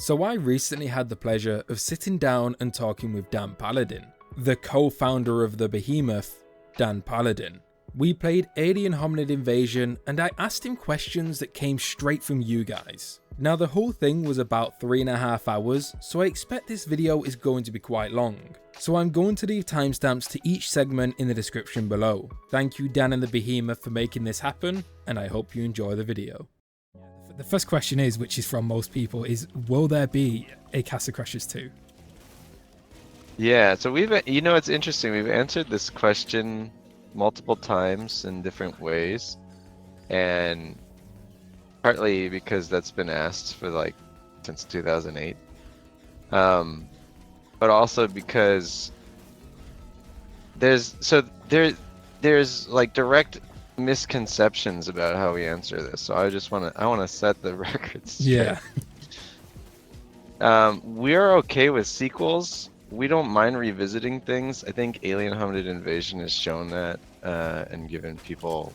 So I recently had the pleasure of sitting down and talking with Dan Paladin, the co-founder of the Behemoth, Dan Paladin. We played Alien Hominid Invasion and I asked him questions that came straight from you guys. Now the whole thing was about 3.5 hours, so I expect this video is going to be quite long. So I'm going to leave timestamps to each segment in the description below. Thank you Dan and the Behemoth for making this happen, and I hope you enjoy the video. The first question is, which is from most people, is will there be a Castle Crashers 2? Yeah, so it's interesting. We've answered this question multiple times in different ways, and partly because that's been asked for since 2008, but also because there's direct misconceptions about how we answer this. So I want to set the record straight. Yeah. We're okay with sequels. We don't mind revisiting things. I think Alien Hominid Invasion has shown that and given people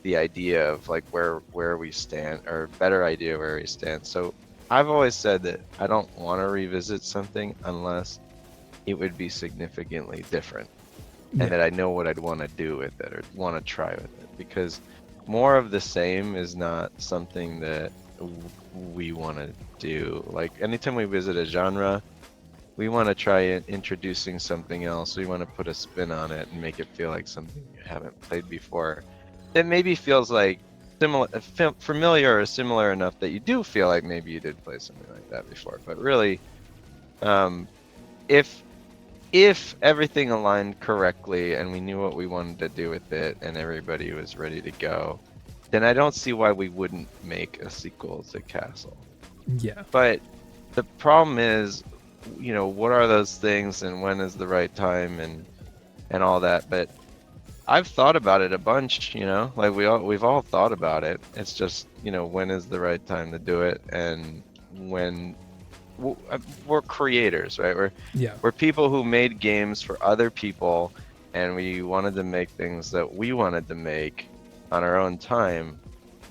the idea of where we stand, or better idea where we stand. So I've always said that I don't want to revisit something unless it would be significantly different. And that I know what I'd want to do with it or want to try with it, because more of the same is not something that we want to do. Like anytime we visit a genre, we want to try introducing something else. We want to put a spin on it and make it feel like something you haven't played before. That maybe feels like familiar or similar enough that you do feel like maybe you did play something like that before. But really, if everything aligned correctly and we knew what we wanted to do with it and everybody was ready to go, then I don't see why we wouldn't make a sequel to Castle. Yeah. But the problem is, what are those things and when is the right time and all that. But I've thought about it a bunch, we've all thought about it. It's just, when is the right time to do it, and when we're creators, right? We're people who made games for other people, and we wanted to make things that we wanted to make on our own time.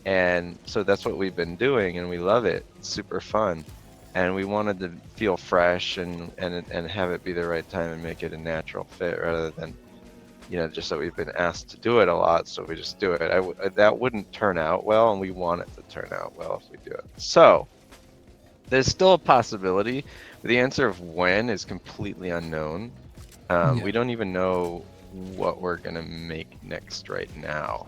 And so that's what we've been doing, and we love it. It's super fun. And we wanted to feel fresh and have it be the right time and make it a natural fit, rather than, just that we've been asked to do it a lot, so we just do it. That wouldn't turn out well, and we want it to turn out well if we do it. So there's still a possibility. The answer of when is completely unknown. We don't even know what we're gonna make next right now.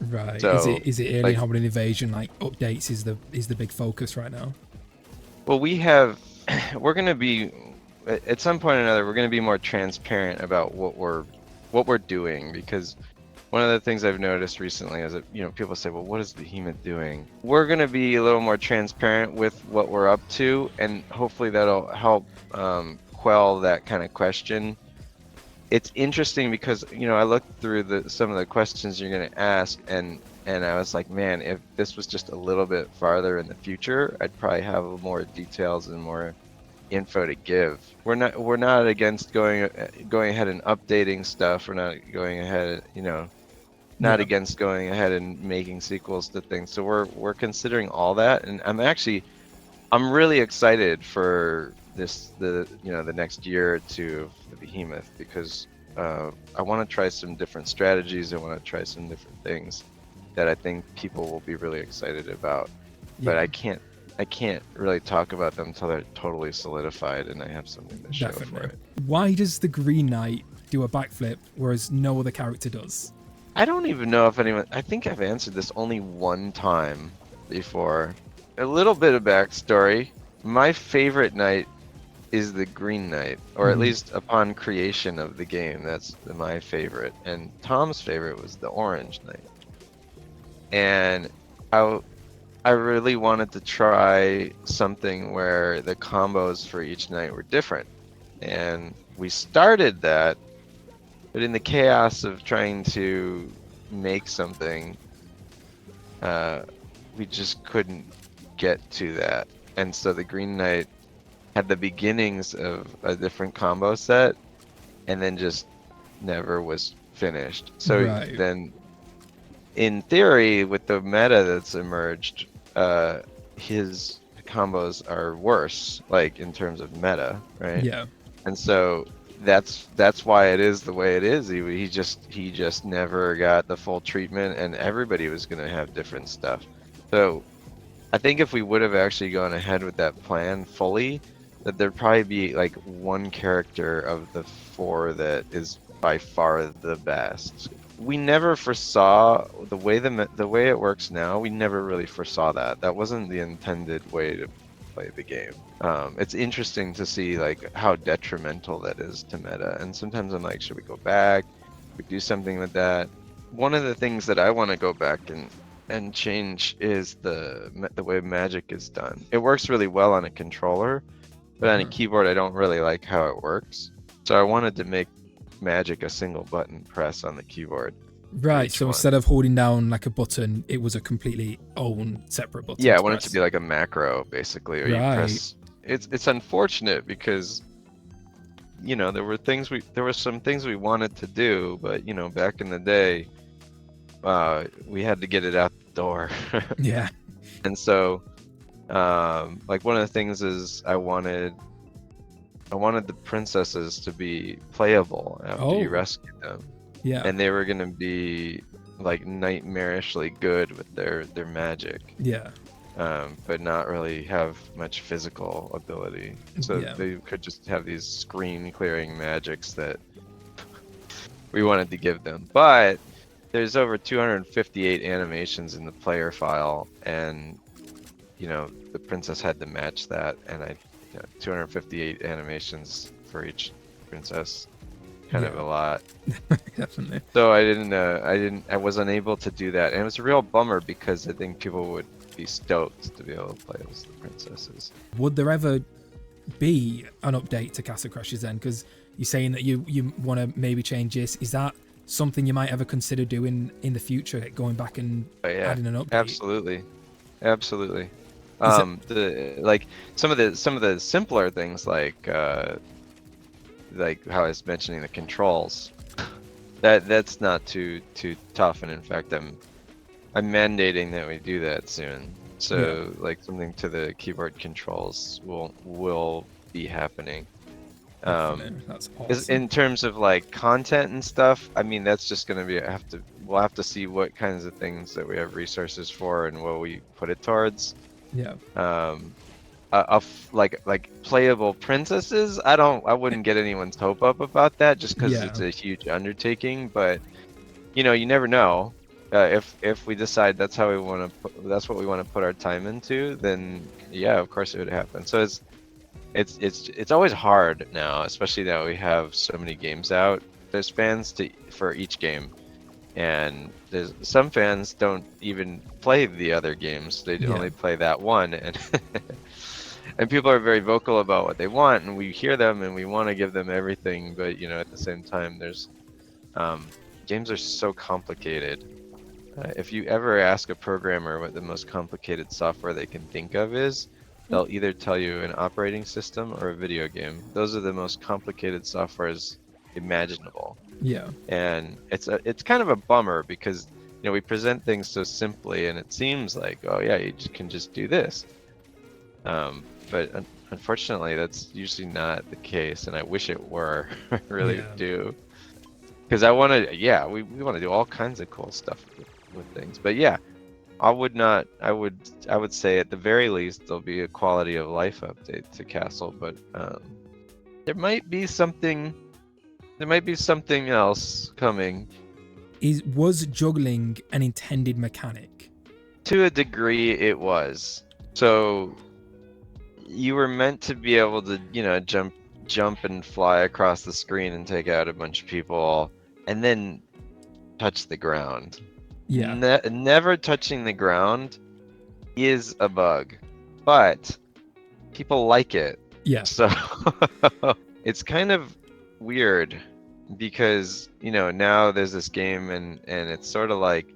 Right. So, is it Alien Hominid Invasion updates is the big focus right now? Well, we're gonna be at some point or another. We're gonna be more transparent about what we're doing, because one of the things I've noticed recently is that people say, well, what is Behemoth doing? We're gonna be a little more transparent with what we're up to, and hopefully that'll help quell that kind of question. It's interesting because I looked through some of the questions you're gonna ask, and I was like, man, if this was just a little bit farther in the future, I'd probably have more details and more info to give. We're not against going ahead and updating stuff. We're not going ahead, not against going ahead and making sequels to things. So we're considering all that, and I'm really excited for the next year or two of the Behemoth, because I want to try some different strategies. I want to try some different things that I think people will be really excited about. But I can't really talk about them until they're totally solidified and I have something to show for it. Why does the Green Knight do a backflip whereas no other character does? I don't even know if anyone... I think I've answered this only one time before. A little bit of backstory. My favorite knight is the Green Knight, or at least upon creation of the game, that's my favorite. And Tom's favorite was the Orange Knight. And I really wanted to try something where the combos for each knight were different. And we started that, but in the chaos of trying to make something, we just couldn't get to that. And so the Green Knight had the beginnings of a different combo set, and then just never was finished. So then, in theory, with the meta that's emerged, his combos are worse, like in terms of meta, right? Yeah. And so that's why it is the way it is. He just never got the full treatment, and everybody was gonna have different stuff. So I think if we would have actually gone ahead with that plan fully, that there'd probably be like one character of the 4 that is by far the best. We never foresaw the way it works now. We never really foresaw that. That wasn't the intended way to play the game. It's interesting to see like how detrimental that is to meta. And sometimes I'm like, should we go back? We do something with that. One of the things that I want to go back and change is the way magic is done. It works really well on a controller, but on a keyboard I don't really like how it works. So I wanted to make magic a single button press on the keyboard. Right, so instead of holding down like a button, it was a completely own separate button. Yeah, I want it to be like a macro basically, or you press. It's unfortunate because you know there were some things we wanted to do, but you know back in the day we had to get it out the door. Yeah. And so like one of the things is I wanted the princesses to be playable after you rescue them. Yeah. And they were gonna be like nightmarishly good with their magic. Yeah. But not really have much physical ability. So they could just have these screen clearing magics that we wanted to give them. But there's over 258 animations in the player file, and you know the princess had to match that, and 258 animations for each princess, kind of a lot. Definitely. So I was unable to do that, and it was a real bummer because I think people would be stoked to be able to play as the princesses. Would there ever be an update to Castle Crashers then? Because you're saying that you want to maybe change this. Is that something you might ever consider doing in the future, going back and adding an update? Absolutely. Like some of the simpler things like how I was mentioning the controls, that's not too tough, and in fact I'm mandating that we do that soon. So like something to the keyboard controls will be happening. That's awesome. In terms of like content and stuff, I mean that's just gonna be we'll have to see what kinds of things that we have resources for and what we put it towards. Yeah. Like playable princesses, I wouldn't get anyone's hope up about that just because it's a huge undertaking. But you know, you never know. If we decide that's what we want to put our time into, then yeah, of course it would happen. So it's always hard now, especially now we have so many games out. There's fans for each game, and there's some fans don't even play the other games. They only play that one, and and people are very vocal about what they want, and we hear them and we want to give them everything. But you know, at the same time, there's games are so complicated. If you ever ask a programmer what the most complicated software they can think of is, they'll either tell you an operating system or a video game. Those are the most complicated softwares imaginable. Yeah. And it's kind of a bummer because you know we present things so simply, and it seems like, oh yeah, you can just do this. But unfortunately, that's usually not the case, and I wish it were. I really do. Because I want to, we want to do all kinds of cool stuff with things. But yeah, I would say at the very least there'll be a quality of life update to Castle, but there might be something else coming. Was juggling an intended mechanic? To a degree, it was. So you were meant to be able to, you know, jump and fly across the screen and take out a bunch of people, and then touch the ground. Yeah. Never touching the ground is a bug, but people like it. Yeah. So it's kind of weird because, you know, now there's this game and it's sort of like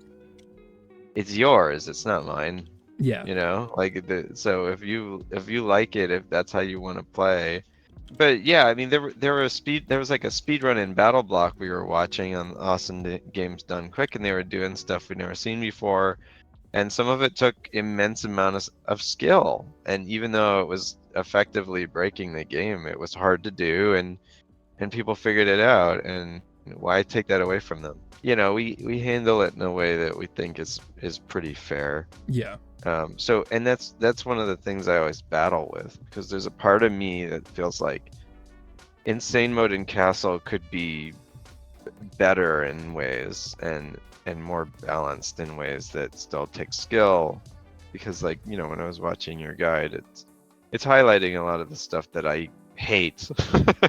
it's yours, it's not mine. Yeah. You know, like so if you like it, if that's how you want to play. But yeah, I mean there was like a speed run in Battleblock we were watching on Awesome Games Done Quick, and they were doing stuff we'd never seen before. and some of it took immense amount of skill. And even though it was effectively breaking the game, it was hard to do, and people figured it out. And why take that away from them? You know, we handle it in a way that we think is pretty fair. Yeah. So, and that's one of the things I always battle with, because there's a part of me that feels like insane mode in Castle could be better in ways, and more balanced in ways that still take skill. Because, like, you know, when I was watching your guide, it's highlighting a lot of the stuff that I hate.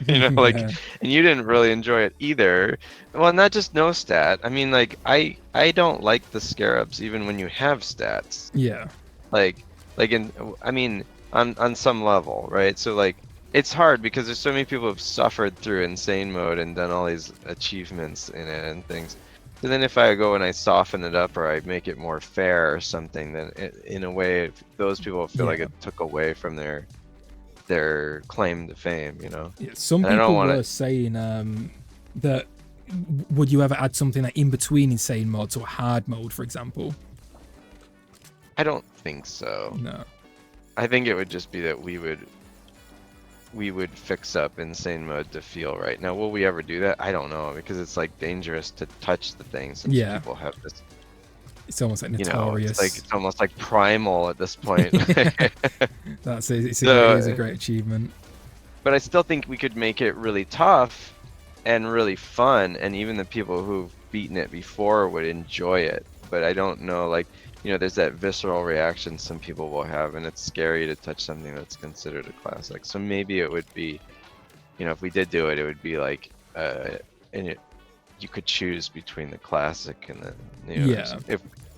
You know, like, Yeah. and you didn't really enjoy it either. Well, not just no stat. I mean, like, I don't like the scarabs even when you have stats. Yeah. Like I mean, on some level, right? So, like, it's hard because there's so many people who've suffered through insane mode and done all these achievements in it and things. So then if I go and I soften it up, or I make it more fair or something, then in a way, those people feel like it took away from their claim to fame, you know? Yeah, some And I don't people wanna- were saying that would you ever add something like in between insane mode to a hard mode, for example? I don't think so. No. I think it would just be that we would fix up insane mode to feel right. Now, will we ever do that? I don't know, because it's like dangerous to touch the thing, since Yeah. people have this, It's almost like you know, notorious. it's almost like primal at this point. That's it. It So- is a great achievement. But I still think we could make it really tough and really fun, and even the people who've beaten it before would enjoy it. But I don't know, like, you know, there's that visceral reaction some people will have, and it's scary to touch something that's considered a classic. So maybe it would be, you know, if we did do it, it would be like, you could choose between the classic and the new. Yeah.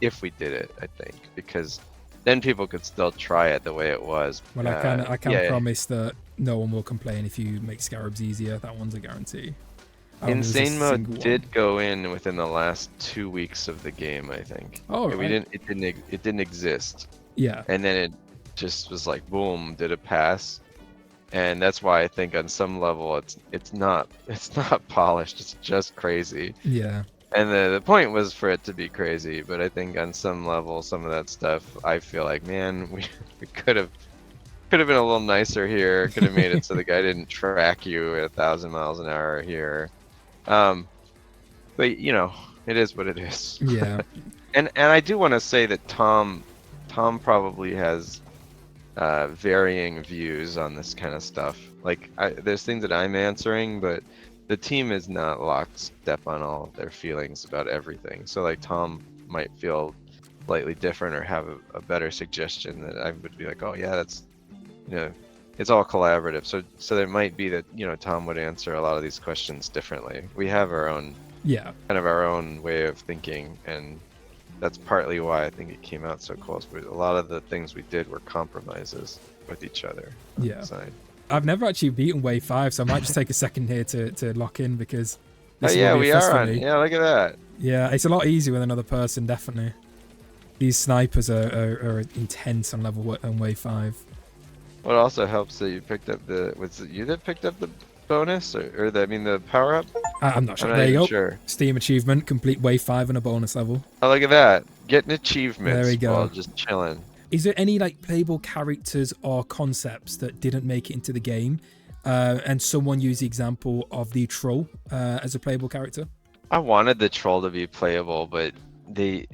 If we did it, I think, because then people could still try it the way it was. Well, I can yeah. promise that no one will complain if you make scarabs easier. That one's a guarantee. I don't think there's a Insane mode single one. did go in within the last 2 weeks of the game, I think. Oh, We right. it didn't exist, Yeah. and then it just was like, boom, did it pass? And that's why I think on some level it's not polished. It's just crazy. Yeah. And the point was for it to be crazy, but I think on some level, some of that stuff, I feel like, man, we could have been a little nicer here. Could have made it so the guy didn't track you at 1,000 miles an hour here. But, you know, it is what it is. Yeah. And I do want to say that Tom probably has varying views on this kind of stuff. Like, there's things that I'm answering, but the team is not lockstep on all of their feelings about everything. So, like, Tom might feel slightly different or have a better suggestion that I would be like, oh yeah, that's, you know, it's all collaborative. So there might be that, you know, Tom would answer a lot of these questions differently. We have our own, Yeah. kind of our own way of thinking, and that's partly why I think it came out so close. But a lot of the things we did were compromises with each other. on the Yeah. side. I've never actually beaten Wave 5, so I might just take a second here to lock in, because Oh this yeah, will be we a first are for on. me. Yeah, look at that. Yeah, it's a lot easier with another person, definitely. These snipers are intense on on Wave 5. What also helps that you picked up was it you that picked up the bonus, or the power up? I'm not sure. I'm not There you even go. sure. Steam achievement, complete Wave 5 on a bonus level. Oh, look at that. Getting achievements There we go. while just chilling. Is there any like playable characters or concepts that didn't make it into the game? And someone used the example of the troll as a playable character? I wanted the troll to be playable, but they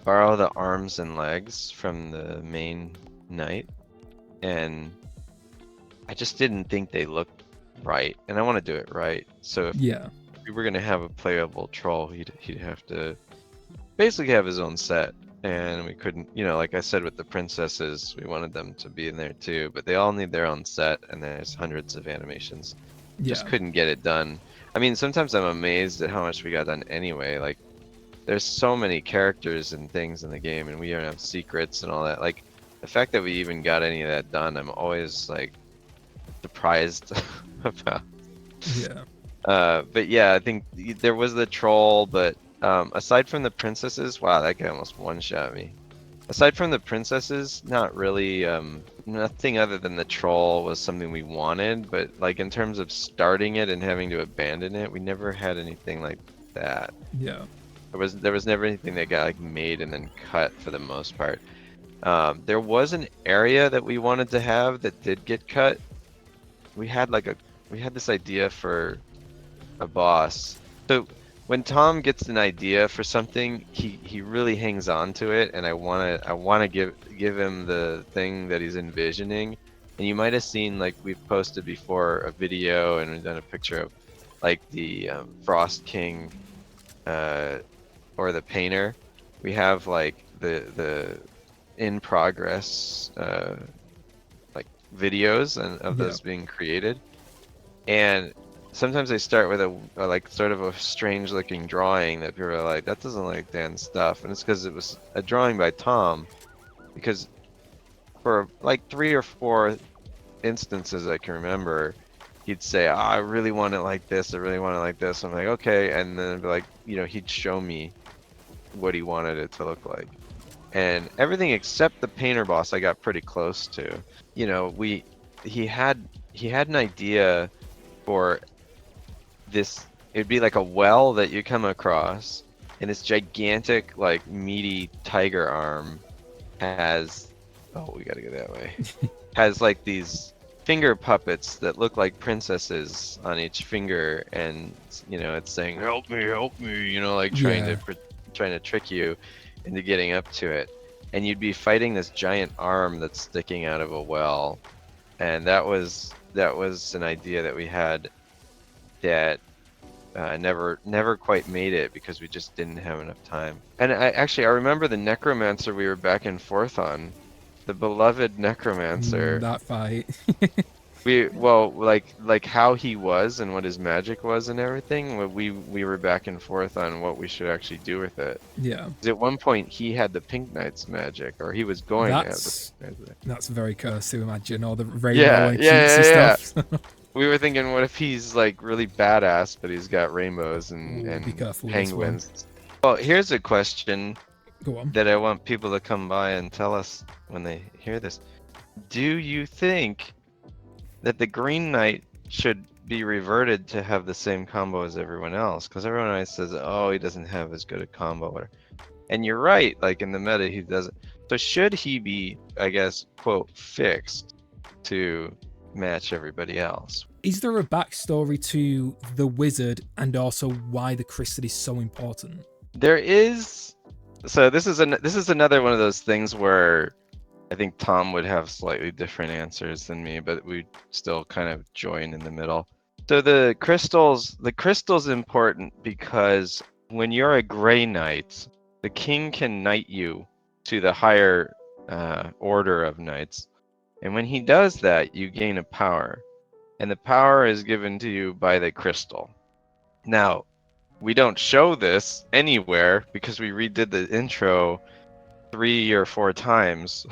borrow the arms and legs from the main knight, and I just didn't think they looked right, and I want to do it right. So if Yeah. we were gonna have a playable troll, he'd have to basically have his own set, and we couldn't, you know, like I said with the princesses, we wanted them to be in there too, but they all need their own set, and there's hundreds of animations. Just Yeah. couldn't get it done. I mean, sometimes I'm amazed at how much we got done anyway. Like, there's so many characters and things in the game, and we don't have secrets and all that. Like, the fact that we even got any of that done, I'm always like surprised about. Yeah. But yeah, I think there was the troll, but aside from the princesses, wow, that guy almost one-shot me. Aside from the princesses, not really, nothing other than the troll was something we wanted, but like in terms of starting it and having to abandon it, we never had anything like that. Yeah. There was never anything that got like made and then cut for the most part. There was an area that we wanted to have that did get cut. We had this idea for a boss. So when Tom gets an idea for something, he really hangs on to it, and I wanna give him the thing that he's envisioning. And you might have seen, like, we've posted before a video and we've done a picture of like the Frost King or the painter. We have like the in progress like videos of those being created, and sometimes they start with a like sort of a strange looking drawing that people are like, that doesn't look like Dan's stuff, and it's because it was a drawing by Tom, because for like 3 or 4 instances I can remember, he'd say, oh, I really want it like this, I really want it like this. I'm like, okay, and then it'd be like, you know, he'd show me what he wanted it to look like. And everything except the painter boss I got pretty close to. You know, he had an idea for this. It'd be like a well that you come across, and this gigantic, like, meaty tiger arm has, oh, we gotta go that way, has like these finger puppets that look like princesses on each finger, and you know, it's saying help me, you know, like trying to trick you into getting up to it. And you'd be fighting this giant arm that's sticking out of a well, and that was an idea that we had that never quite made it because we just didn't have enough time. And I remember the Necromancer we were back and forth on, the beloved Necromancer. That fight. Like how he was and what his magic was and everything. We were back and forth on what we should actually do with it. Yeah. 'Cause at one point he had the Pink Knight's magic, or he was going to have the Pink Knight's magic. That's very cursed to imagine, all the rainbow and cutesy stuff. We were thinking, what if he's like really badass, but he's got rainbows and be careful with penguins? Well, here's a question Go on. that I want people to come by and tell us when they hear this. Do you think that the Green Knight should be reverted to have the same combo as everyone else? Because everyone always says, oh, he doesn't have as good a combo. And you're right, like in the meta, he doesn't. So should he be, I guess, quote, fixed to match everybody else? Is there a backstory to the wizard and also why the crystal is so important? There is. So this is another one of those things where I think Tom would have slightly different answers than me, but we still kind of join in the middle. So the crystal's important because when you're a Grey Knight, the king can knight you to the higher order of knights. And when he does that, you gain a power. And the power is given to you by the crystal. Now, we don't show this anywhere because we redid the intro 3 or 4 times.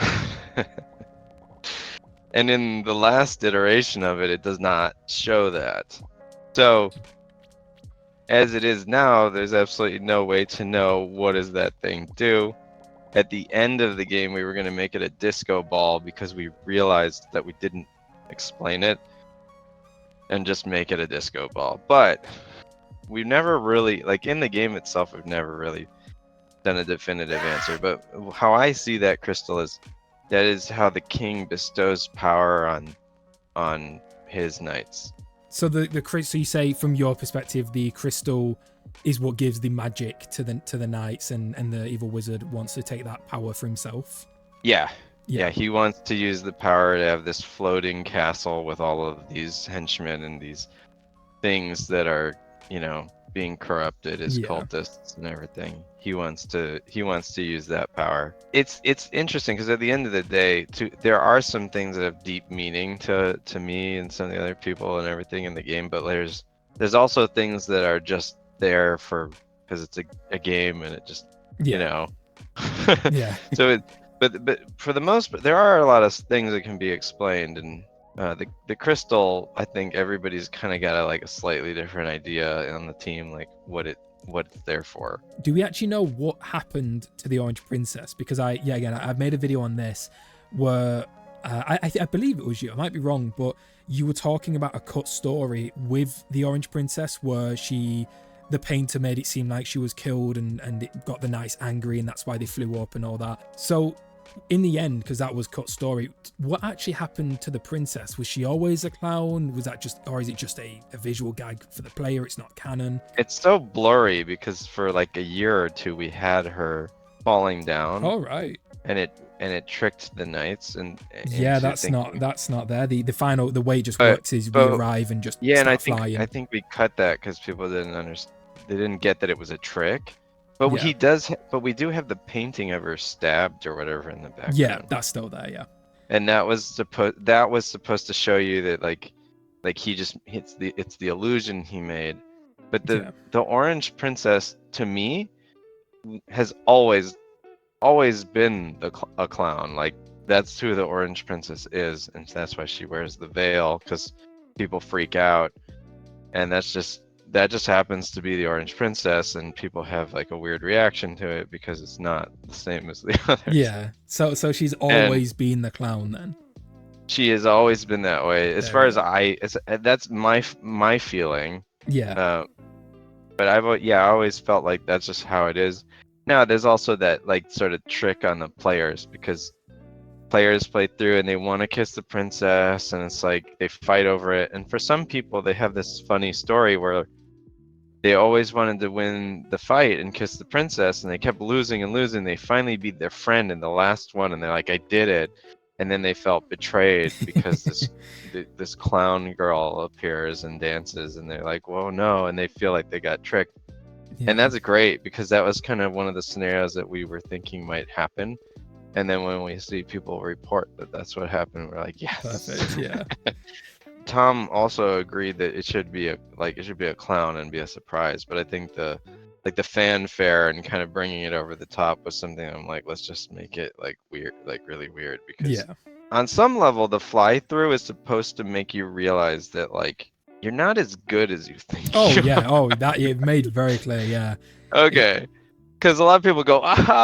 And in the last iteration of it, it does not show that. So, as it is now, there's absolutely no way to know what does that thing do. At the end of the game, we were going to make it a disco ball because we realized that we didn't explain it, and just make it a disco ball. But we've never really, like in the game itself, we've never really done a definitive answer. But how I see that crystal is, that is how the king bestows power on his knights. So so you say, from your perspective, the crystal is what gives the magic to the knights, and the evil wizard wants to take that power for himself. Yeah, he wants to use the power to have this floating castle with all of these henchmen and these things that are, you know, being corrupted as cultists and everything. He wants to use that power. It's interesting because at the end of the day, there are some things that have deep meaning to me and some of the other people and everything in the game, but there's also things that are just there because it's a game and it just you know. So but for the most part, there are a lot of things that can be explained, and the crystal, I think everybody's kind of got a slightly different idea on the team, like what it's there for. Do we actually know what happened to the Orange Princess? Because I've made a video on this where I believe it was you, I might be wrong, but you were talking about a cut story with the Orange Princess where she the painter made it seem like she was killed, and it got the knights angry, and that's why they flew up and all that. So in the end, because that was cut story, what actually happened to the princess? Was she always a clown? Was that just, or is it just a visual gag for the player? It's not canon. It's so blurry because for like a year or two we had her falling down. All right. And it tricked the knights and yeah, that's not there. The way it just works is we arrive and just start flying. I think we cut that because people didn't understand. They didn't get that it was a trick. But but we do have the painting of her stabbed or whatever in the background. Yeah, that's still there. Yeah. And that was supposed to show you that like he just it's the illusion he made. But the orange princess to me has always been a clown. Like that's who the orange princess is, and that's why she wears the veil, because people freak out, and that just happens to be the orange princess, and people have like a weird reaction to it because it's not the same as the others. Yeah, so she's always been the clown then. She has always been that way, as far as that's my feeling. Yeah. But I always felt like that's just how it is. Now there's also that like sort of trick on the players, because players play through and they want to kiss the princess, and it's like they fight over it. And for some people, they have this funny story where they always wanted to win the fight and kiss the princess, and they kept losing and losing. They finally beat their friend in the last one, and they're like, I did it. And then they felt betrayed because this clown girl appears and dances, and they're like, whoa, no, and they feel like they got tricked. Yeah. And that's great, because that was kind of one of the scenarios that we were thinking might happen. And then when we see people report that that's what happened, we're like, yes. Perfect, yeah. Tom also agreed that it should be a clown and be a surprise, but I think the fanfare and kind of bringing it over the top was something I'm like, let's just make it like weird, like really weird, because on some level the fly through is supposed to make you realize that like you're not as good as you think. That you made very clear. Yeah. Okay. Because a lot of people go,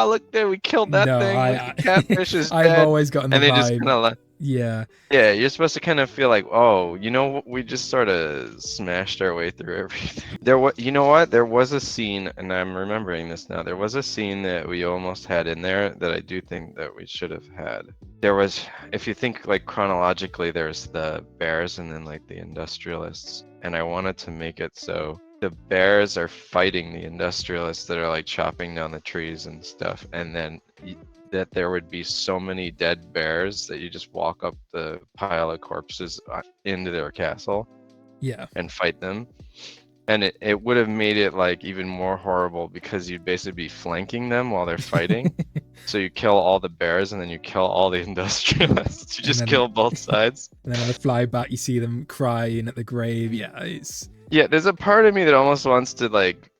look there, we killed that thing. The catfish is dead. I've always gotten the vibe. Just kind of yeah, you're supposed to kind of feel like, oh, you know, we just sort of smashed our way through everything. There was a scene, and I'm remembering this now. There was a scene that we almost had in there that I do think that we should have had. There was, if you think like chronologically, there's the bears and then like the industrialists, and I wanted to make it so the bears are fighting the industrialists that are like chopping down the trees and stuff, and then that there would be so many dead bears that you just walk up the pile of corpses into their castle and fight them. And it would have made it like even more horrible, because you'd basically be flanking them while they're fighting. So you kill all the bears and then you kill all the industrialists. You just kill both sides. And then on the fly back you see them crying at the grave. There's a part of me that almost wants to like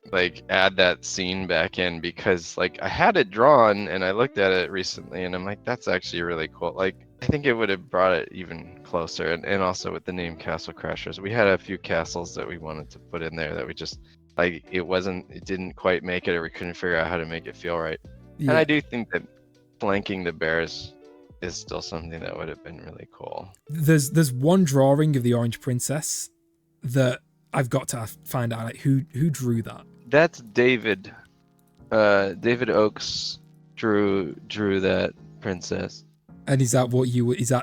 add that scene back in, because like I had it drawn and I looked at it recently and I'm like, that's actually really cool. Like I think it would have brought it even closer. And also with the name Castle Crashers, we had a few castles that we wanted to put in there that we just like, it didn't quite make it, or we couldn't figure out how to make it feel right. And I do think that flanking the bears is still something that would have been really cool. There's one drawing of the Orange Princess that I've got to find out, like, who drew that. That's David. David Oakes drew that princess. And is that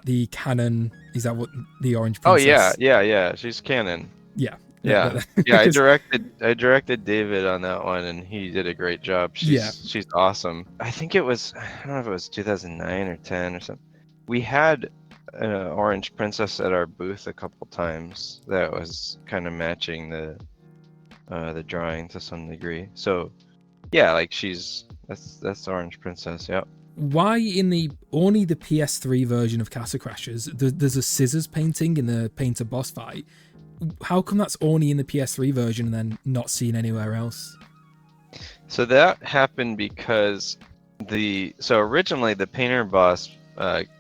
the canon? Is that what the Orange Princess? Oh yeah. She's canon. Yeah. I directed David on that one, and he did a great job. She's awesome. I think it was, I don't know if it was 2009 or 10 or something. We had an Orange Princess at our booth a couple times that was kind of matching the drawing to some degree. So yeah, like that's Orange Princess. Yep. Why in only the PS3 version of Castle Crashers there's a scissors painting in the painter boss fight? How come that's only in the PS3 version and then not seen anywhere else? So that happened because originally the painter boss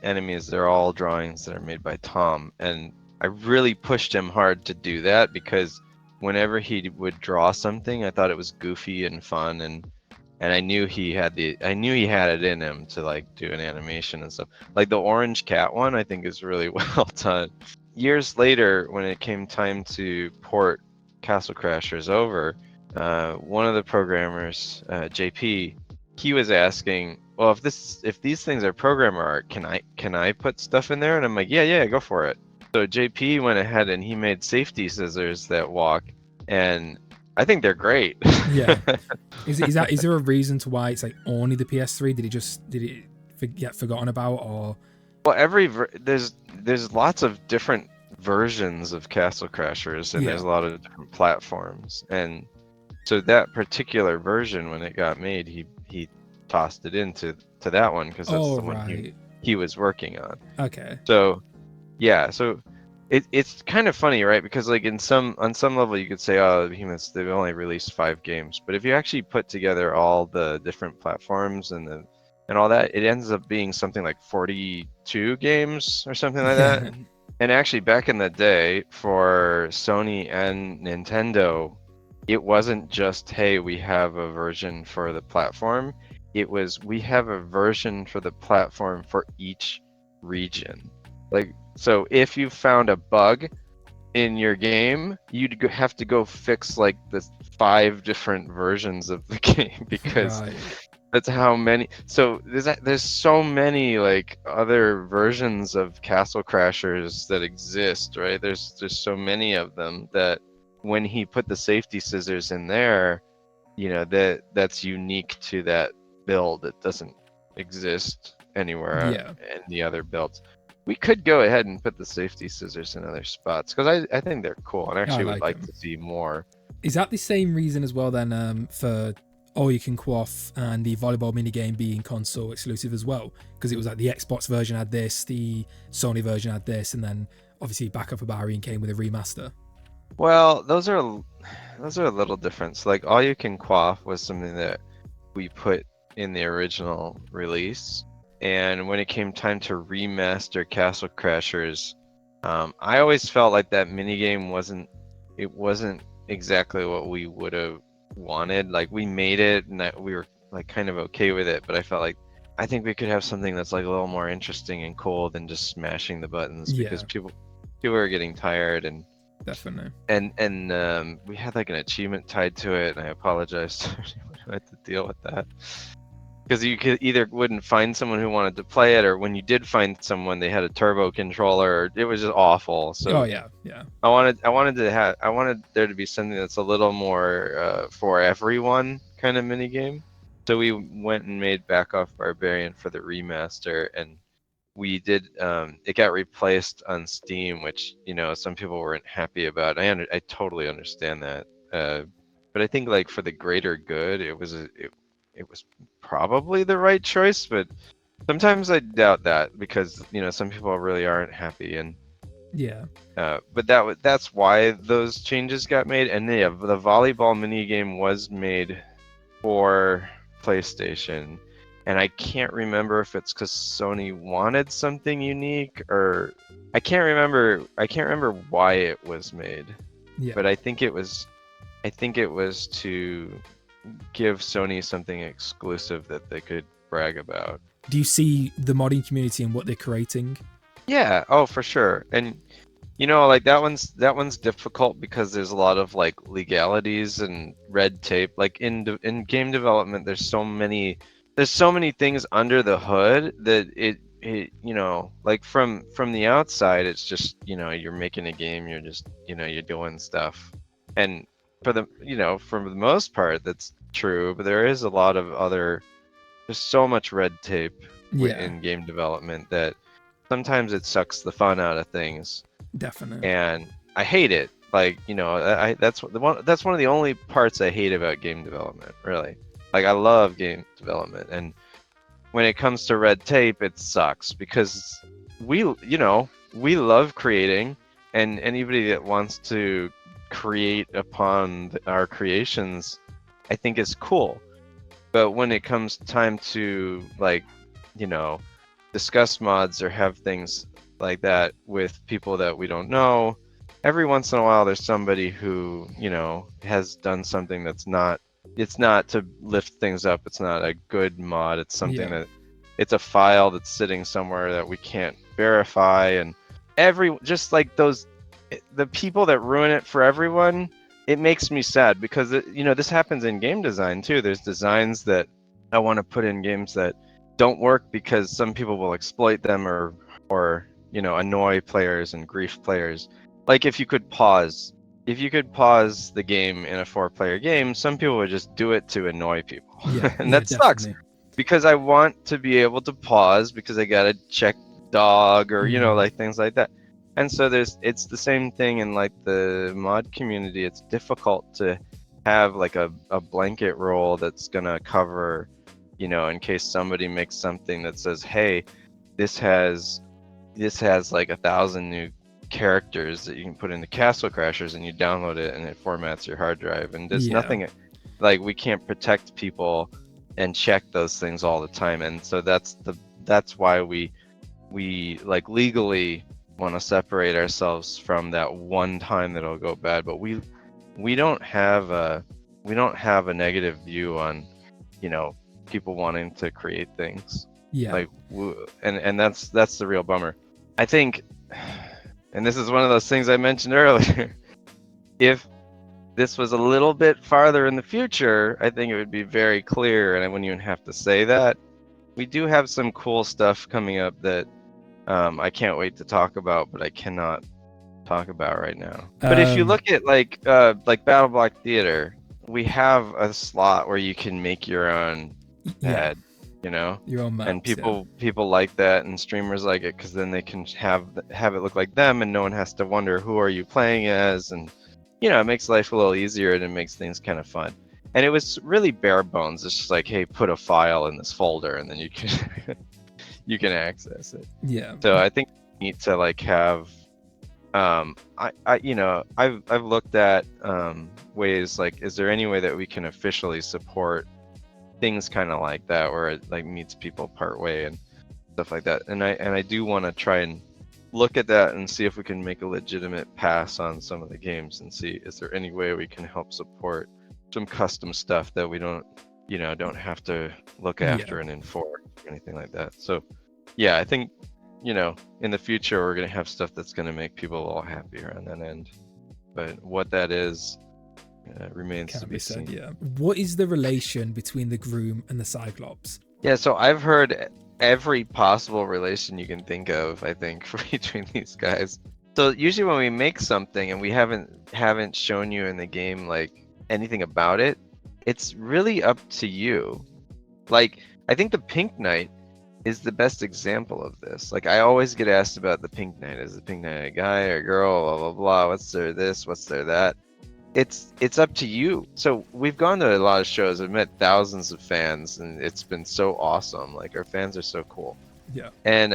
enemies, they're all drawings that are made by Tom, and I really pushed him hard to do that, because whenever he would draw something, I thought it was goofy and fun, and I knew he had it in him to like do an animation and stuff. Like the orange cat one, I think is really well done. Years later, when it came time to port Castle Crashers over, one of the programmers, JP, he was asking, well, if these things are programmer art, can I put stuff in there? And I'm like, yeah, go for it. So JP went ahead and he made safety scissors that walk, and I think they're great. Yeah. Is there a reason to why it's like only the PS3? Did it get forgotten about, or? Well, there's lots of different versions of Castle Crashers, and there's a lot of different platforms, and so that particular version, when it got made, he tossed it into that one because that's the one he was working on. Okay. So yeah, so it's kind of funny, right? Because like on some level you could say, oh, Behemoths, they've only released 5 games, but if you actually put together all the different platforms and all that, it ends up being something like 42 games or something like that. And actually, back in the day, for Sony and Nintendo, it wasn't just, hey, we have a version for the platform. It was, we have a version for the platform for each region. Like, so if you found a bug in your game, you'd have to go fix like the 5 different versions of the game because that's how many. So there's so many like other versions of Castle Crashers that exist, right? There's so many of them that when he put the safety scissors in there, you know, that's unique to that build. It doesn't exist anywhere in the other builds. We could go ahead and put the safety scissors in other spots because I think they're cool and actually would like to see more. Is that the same reason as well then for All You Can Quaff and the volleyball minigame being console exclusive as well? Because it was like the Xbox version had this, the Sony version had this, and then obviously Backup for Barbarian came with a remaster. Well, those are a little different. So, like All You Can Quaff was something that we put in the original release, and when it came time to remaster Castle Crashers, I always felt like that minigame wasn't exactly what we would have wanted. Like we made it and that we were like kind of okay with it, but I felt like I think we could have something that's like a little more interesting and cool than just smashing the buttons because people are getting tired and definitely. And we had like an achievement tied to it, and I apologize to anyone who had to deal with that. Because you could either wouldn't find someone who wanted to play it, or when you did find someone, they had a turbo controller. It was just awful. So I wanted there to be something that's a little more for everyone kind of minigame. So we went and made Back Off Barbarian for the remaster, and we did it got replaced on Steam, which some people weren't happy about. I totally understand that, but I think like for the greater good, it was probably the right choice. But sometimes I doubt that because some people really aren't happy, and but that's why those changes got made. And the volleyball mini game was made for PlayStation. And I can't remember if it's because Sony wanted something unique, or I can't remember why it was made. But I think it was to give Sony something exclusive that they could brag about. Do you see the modding community and what they're creating? Yeah, oh for sure. And like that one's difficult because there's a lot of like legalities and red tape. Like in game development, there's so many things under the hood that it like from the outside, it's just you're making a game, you're just you're doing stuff, and for the for the most part that's true, but there is a lot of there's so much red tape in game development that sometimes it sucks the fun out of things. Definitely. And I hate it. Like that's one of the only parts I hate about game development, really. Like I love game development, and when it comes to red tape, it sucks because we love creating, and anybody that wants to create upon our creations, I think is cool. But when it comes time to like, discuss mods or have things like that with people that we don't know, every once in a while there's somebody who has done something that's not. It's not to lift things up. It's not a good mod. It's something that it's a file that's sitting somewhere that we can't verify. And just like the people that ruin it for everyone, it makes me sad because this happens in game design too. There's designs that I want to put in games that don't work because some people will exploit them or annoy players and grief players. Like if you could pause the game in a 4-player game, some people would just do it to annoy people. Yeah, And yeah, that sucks definitely. because I want to be able to pause because I gotta check dog or like things like that. And so it's the same thing in like the mod community. It's difficult to have like a blanket rule that's gonna cover, in case somebody makes something that says, hey, this has like 1,000 new characters that you can put into Castle Crashers, and you download it and it formats your hard drive, and there's nothing like we can't protect people and check those things all the time. And so that's why we like legally want to separate ourselves from that one time that it'll go bad. But we don't have a negative view on people wanting to create things. Like and that's the real bummer, I think. And this is one of those things I mentioned earlier. If this was a little bit farther in the future, I think it would be very clear, and I wouldn't even have to say that. We do have some cool stuff coming up that I can't wait to talk about, but I cannot talk about right now. But if you look at like Battleblock Theater, we have a slot where you can make your own ad, your own maps, and people like that, and streamers like it because then they can have it look like them, and no one has to wonder who are you playing as, and it makes life a little easier and it makes things kind of fun. And it was really bare bones. It's just like, hey, put a file in this folder and then you can you can access it. Yeah. So I think we need to like have I've looked at ways like, is there any way that we can officially support things kind of like that where it like meets people part way and stuff like that. And I do want to try and look at that and see if we can make a legitimate pass on some of the games and see, is there any way we can help support some custom stuff that we don't have to look after and enforce or anything like that. So yeah, I think in the future we're going to have stuff that's going to make people all happier on that end, but what that is remains to be seen. Yeah. What is the relation between the Groom and the Cyclops? Yeah, so I've heard every possible relation you can think of, I think, between these guys. So usually when we make something and we haven't shown you in the game like anything about it, it's really up to you. Like, I think the Pink Knight is the best example of this. Like, I always get asked about the Pink Knight. Is the Pink Knight a guy or a girl? Blah blah blah. What's their this? What's their that? It's up to you. So we've gone to a lot of shows. I've met thousands of fans, and it's been so awesome. Like, our fans are so cool. Yeah. And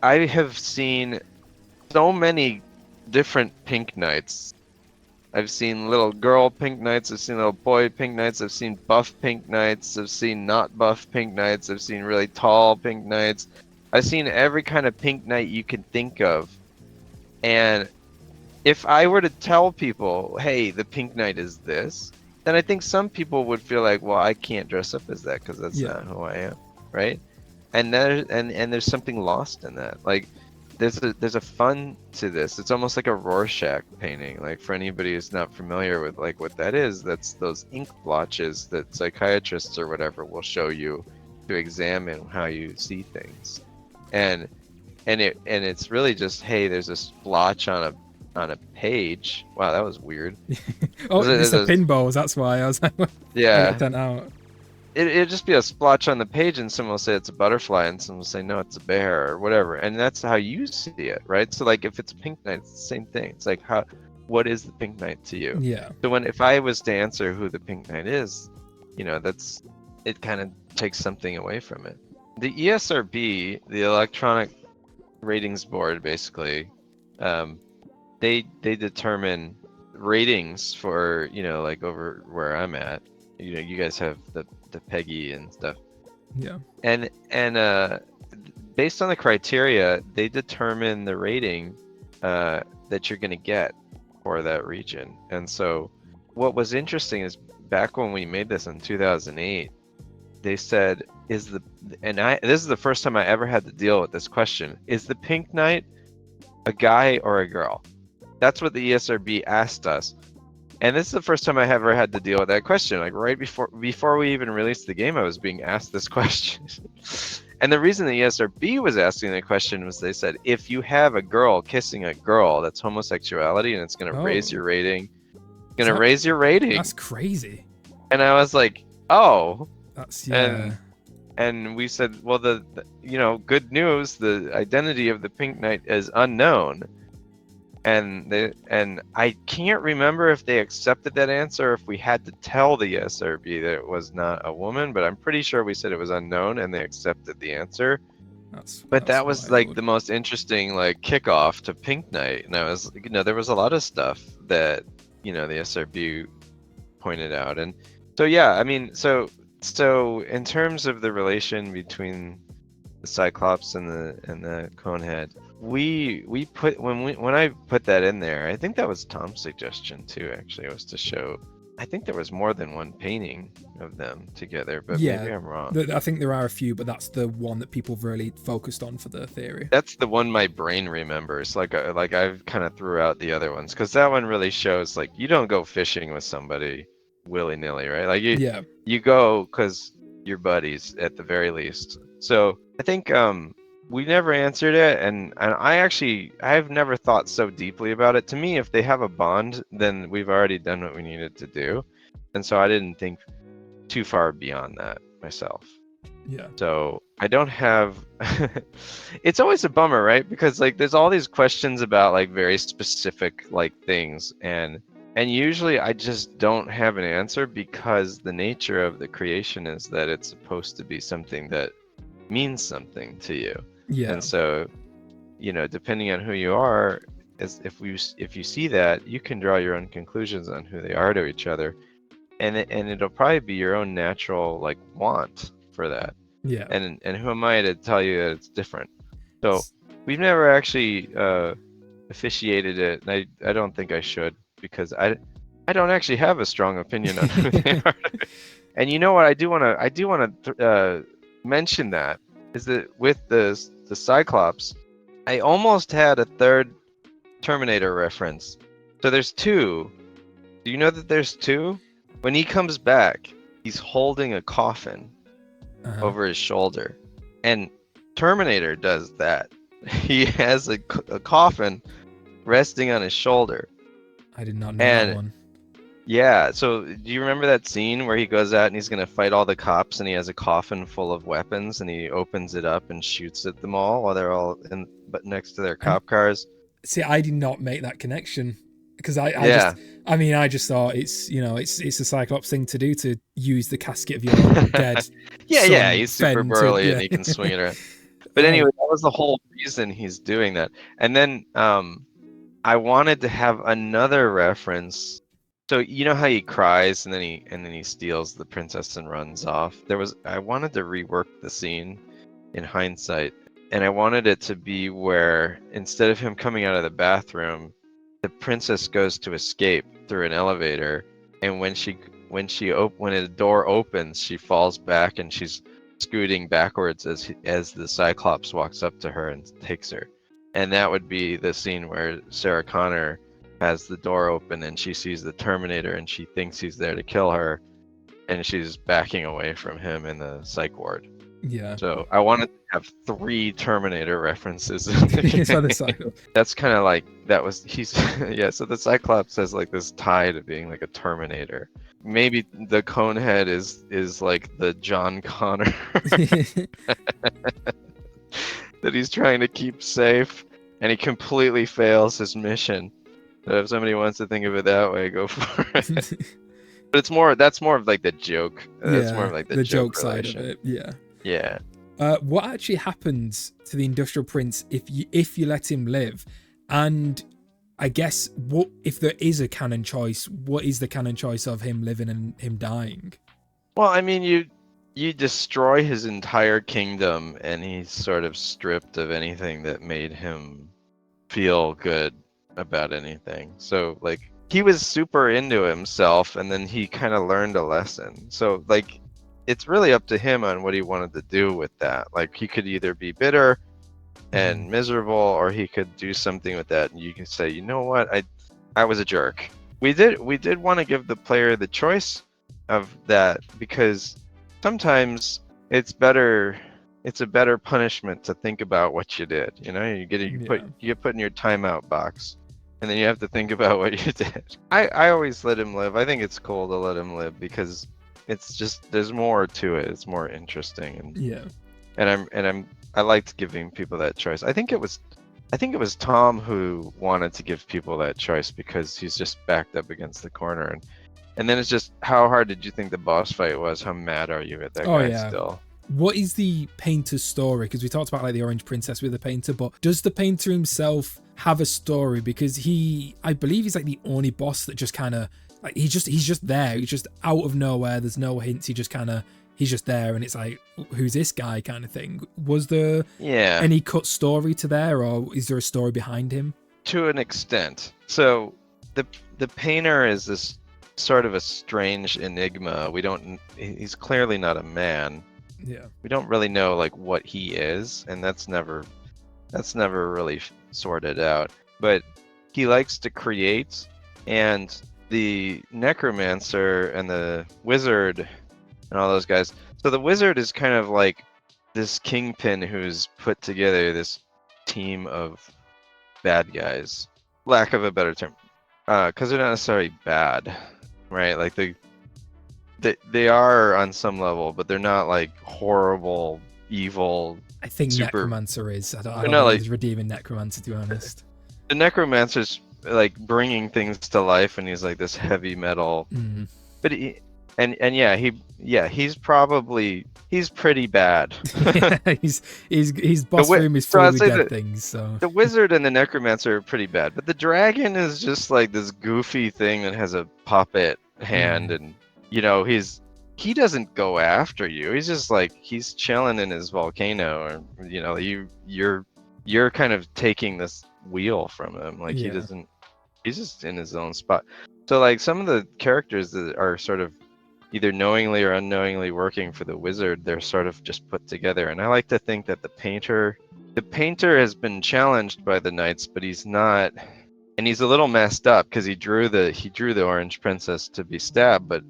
I have seen so many different Pink Knights. I've seen little girl Pink Knights, I've seen little boy Pink Knights, I've seen buff Pink Knights, I've seen not buff Pink Knights, I've seen really tall Pink Knights. I've seen every kind of Pink Knight you can think of. And if I were to tell people, hey, the Pink Knight is this, then I think some people would feel like, well, I can't dress up as that because that's not who I am, right? And there's something lost in that. Like, there's a fun to this. It's almost like a Rorschach painting. Like, for anybody who's not familiar with like what that is, that's those ink blotches that psychiatrists or whatever will show you to examine how you see things. And it's really just, hey, there's this blotch on a page. Wow, that was weird. It's a pinballs. That's why I was like, yeah. That out. It'd just be a splotch on the page, and someone will say it's a butterfly, and someone will say no, it's a bear or whatever, and that's how you see it, right? So like, if it's a Pink Knight, it's the same thing. It's like, what is the Pink Knight to you? Yeah. So if I was to answer who the Pink Knight is, it kind of takes something away from it. The ESRB, the Electronic Ratings Board, basically, they determine ratings for like over where I'm at. You guys have the Peggy and stuff. Yeah. And based on the criteria, they determine the rating that you're going to get for that region. And so what was interesting is back when we made this in 2008, they said, this is the first time I ever had to deal with this question. Is the Pink Knight a guy or a girl? That's what the ESRB asked us. And this is the first time I ever had to deal with that question. Like right before we even released the game, I was being asked this question. And the reason the ESRB was asking the question was they said, if you have a girl kissing a girl, that's homosexuality, and it's going to raise your rating. Raise your rating. That's crazy. And I was like, oh. That's And we said, well, the good news, the identity of the Pink Knight is unknown. And I can't remember if they accepted that answer or if we had to tell the SRB that it was not a woman, but I'm pretty sure we said it was unknown and they accepted the answer. But that was like the most interesting like kickoff to Pink Knight. And I was, there was a lot of stuff that, the SRB pointed out. And so, yeah, I mean, so in terms of the relation between the Cyclops and the Conehead, we put when I put that in there, I think that was Tom's suggestion too. Actually, it was to show. I think there was more than one painting of them together, but maybe I'm wrong. I think there are a few, but that's the one that people have really focused on for the theory. That's the one my brain remembers. Like I've kind of threw out the other ones because that one really shows like you don't go fishing with somebody willy-nilly, right? Like you go because you're buddies at the very least. So I think we never answered it, and I've never thought so deeply about it. To me, if they have a bond, then we've already done what we needed to do, and so I didn't think too far beyond that myself. Yeah. So I don't have. It's always a bummer, right? Because like there's all these questions about like very specific like things, and usually I just don't have an answer because the nature of the creation is that it's supposed to be something that means something to you. Yeah. And so, depending on who you are, if you see that, you can draw your own conclusions on who they are to each other, and it'll probably be your own natural like want for that. Yeah. And who am I to tell you that it's different? So we've never actually officiated it, and I don't think I should because I don't actually have a strong opinion on who they are. And you know what? I do want to mention that is that with the Cyclops, I almost had a third Terminator reference. So there's two. Do you know that there's two? When he comes back, he's holding a coffin over his shoulder, and Terminator does that. He has a coffin resting on his shoulder. I did not know that one. Yeah, so do you remember that scene where he goes out and he's going to fight all the cops and he has a coffin full of weapons and he opens it up and shoots at them all while they're all next to their cop cars? See, I did not make that connection because I just thought it's it's a Cyclops thing to do to use the casket of your dead yeah, he's super burly and he can swing it around. But anyway, that was the whole reason he's doing that. And then I wanted to have another reference. So you know how he cries and then he steals the princess and runs off. I wanted to rework the scene in hindsight, and I wanted it to be where instead of him coming out of the bathroom, the princess goes to escape through an elevator, and when a door opens, she falls back and she's scooting backwards as the Cyclops walks up to her and takes her. And that would be the scene where Sarah Connor has the door open and she sees the Terminator and she thinks he's there to kill her, and she's backing away from him in the psych ward. Yeah. So I wanted to have 3 Terminator references. That's kind of like so the Cyclops has like this tie to being like a Terminator. Maybe the Conehead is like the John Connor that he's trying to keep safe, and he completely fails his mission. So if somebody wants to think of it that way, go for it. But that's more of like the joke. That's more of like the joke side of it. Yeah. Yeah. What actually happens to the Industrial Prince if you let him live? And I guess what if there is a canon choice? What is the canon choice of him living and him dying? Well, I mean, you destroy his entire kingdom, and he's sort of stripped of anything that made him feel good about anything. So like he was super into himself, and then he kind of learned a lesson. So like it's really up to him on what he wanted to do with that. Like he could either be bitter and miserable, or he could do something with that, and you can say, you know what, I was a jerk, we did want to give the player the choice of that, because sometimes it's a better punishment to think about what you did. You get put in your timeout box, and then you have to think about what you did. I always let him live. I think it's cool to let him live because it's just, there's more to it. It's more interesting, and I liked giving people that choice. I think it was Tom who wanted to give people that choice because he's just backed up against the corner, and then it's just, how hard did you think the boss fight was? How mad are you at that guy still? What is the painter's story? Because we talked about like the Orange Princess with the painter, but does the painter himself have a story? Because I believe he's like the only boss that just kind of like, he's just there. He's just out of nowhere. There's no hints. He's just there, and it's like, who's this guy kind of thing. Was there any cut story to there, or is there a story behind him? To an extent. So the painter is this sort of a strange enigma. He's clearly not a man. Yeah. We don't really know like what he is, and that's never really sorted out. But he likes to create, and the necromancer and the wizard and all those guys. So the wizard is kind of like this kingpin who's put together this team of bad guys, lack of a better term, because they're not necessarily bad, right? Like they are on some level, but they're not like horrible, evil. I think Necromancer is. I don't know like, he's redeeming Necromancer, to be honest. The Necromancer's like bringing things to life, and he's like this heavy metal. Mm. But he's pretty bad. His boss room is full of dead things. So the wizard and the necromancer are pretty bad, but the dragon is just like this goofy thing that has a puppet hand, and he doesn't go after you. He's just like, he's chilling in his volcano, and you're kind of taking this wheel from him. Like he doesn't. He's just in his own spot. So like some of the characters that are sort of either knowingly or unknowingly working for the wizard, they're sort of just put together. And I like to think that the painter has been challenged by the knights, but he's not, and he's a little messed up because he drew the Orange Princess to be stabbed. But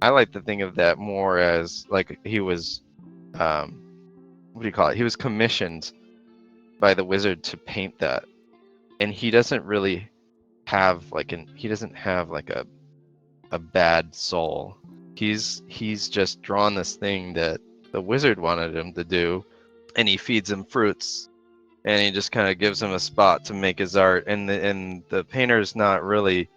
I like to think of that more as like he was, what do you call it? He was commissioned by the wizard to paint that, and he doesn't really have like a bad soul. He's just drawn this thing that the wizard wanted him to do, and he feeds him fruits, and he just kind of gives him a spot to make his art. And the painter's not really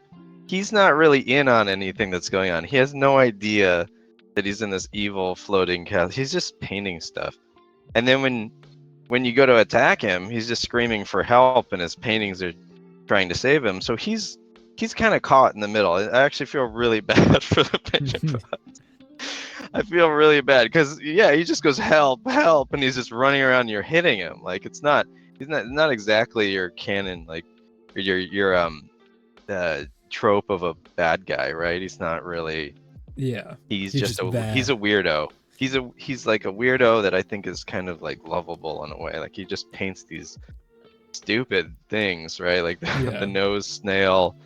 in on anything that's going on. He has no idea that he's in this evil floating castle. He's just painting stuff. And then when you go to attack him, he's just screaming for help, and his paintings are trying to save him. So he's kind of caught in the middle. I actually feel really bad for the painter. I feel really bad because he just goes help, and he's just running around and you're hitting him. Like he's not exactly your canon, like your trope of a bad guy, right? He's not really. Yeah. He's a weirdo. He's like a weirdo that I think is kind of like lovable in a way. Like he just paints these stupid things, right? Like the nose snail.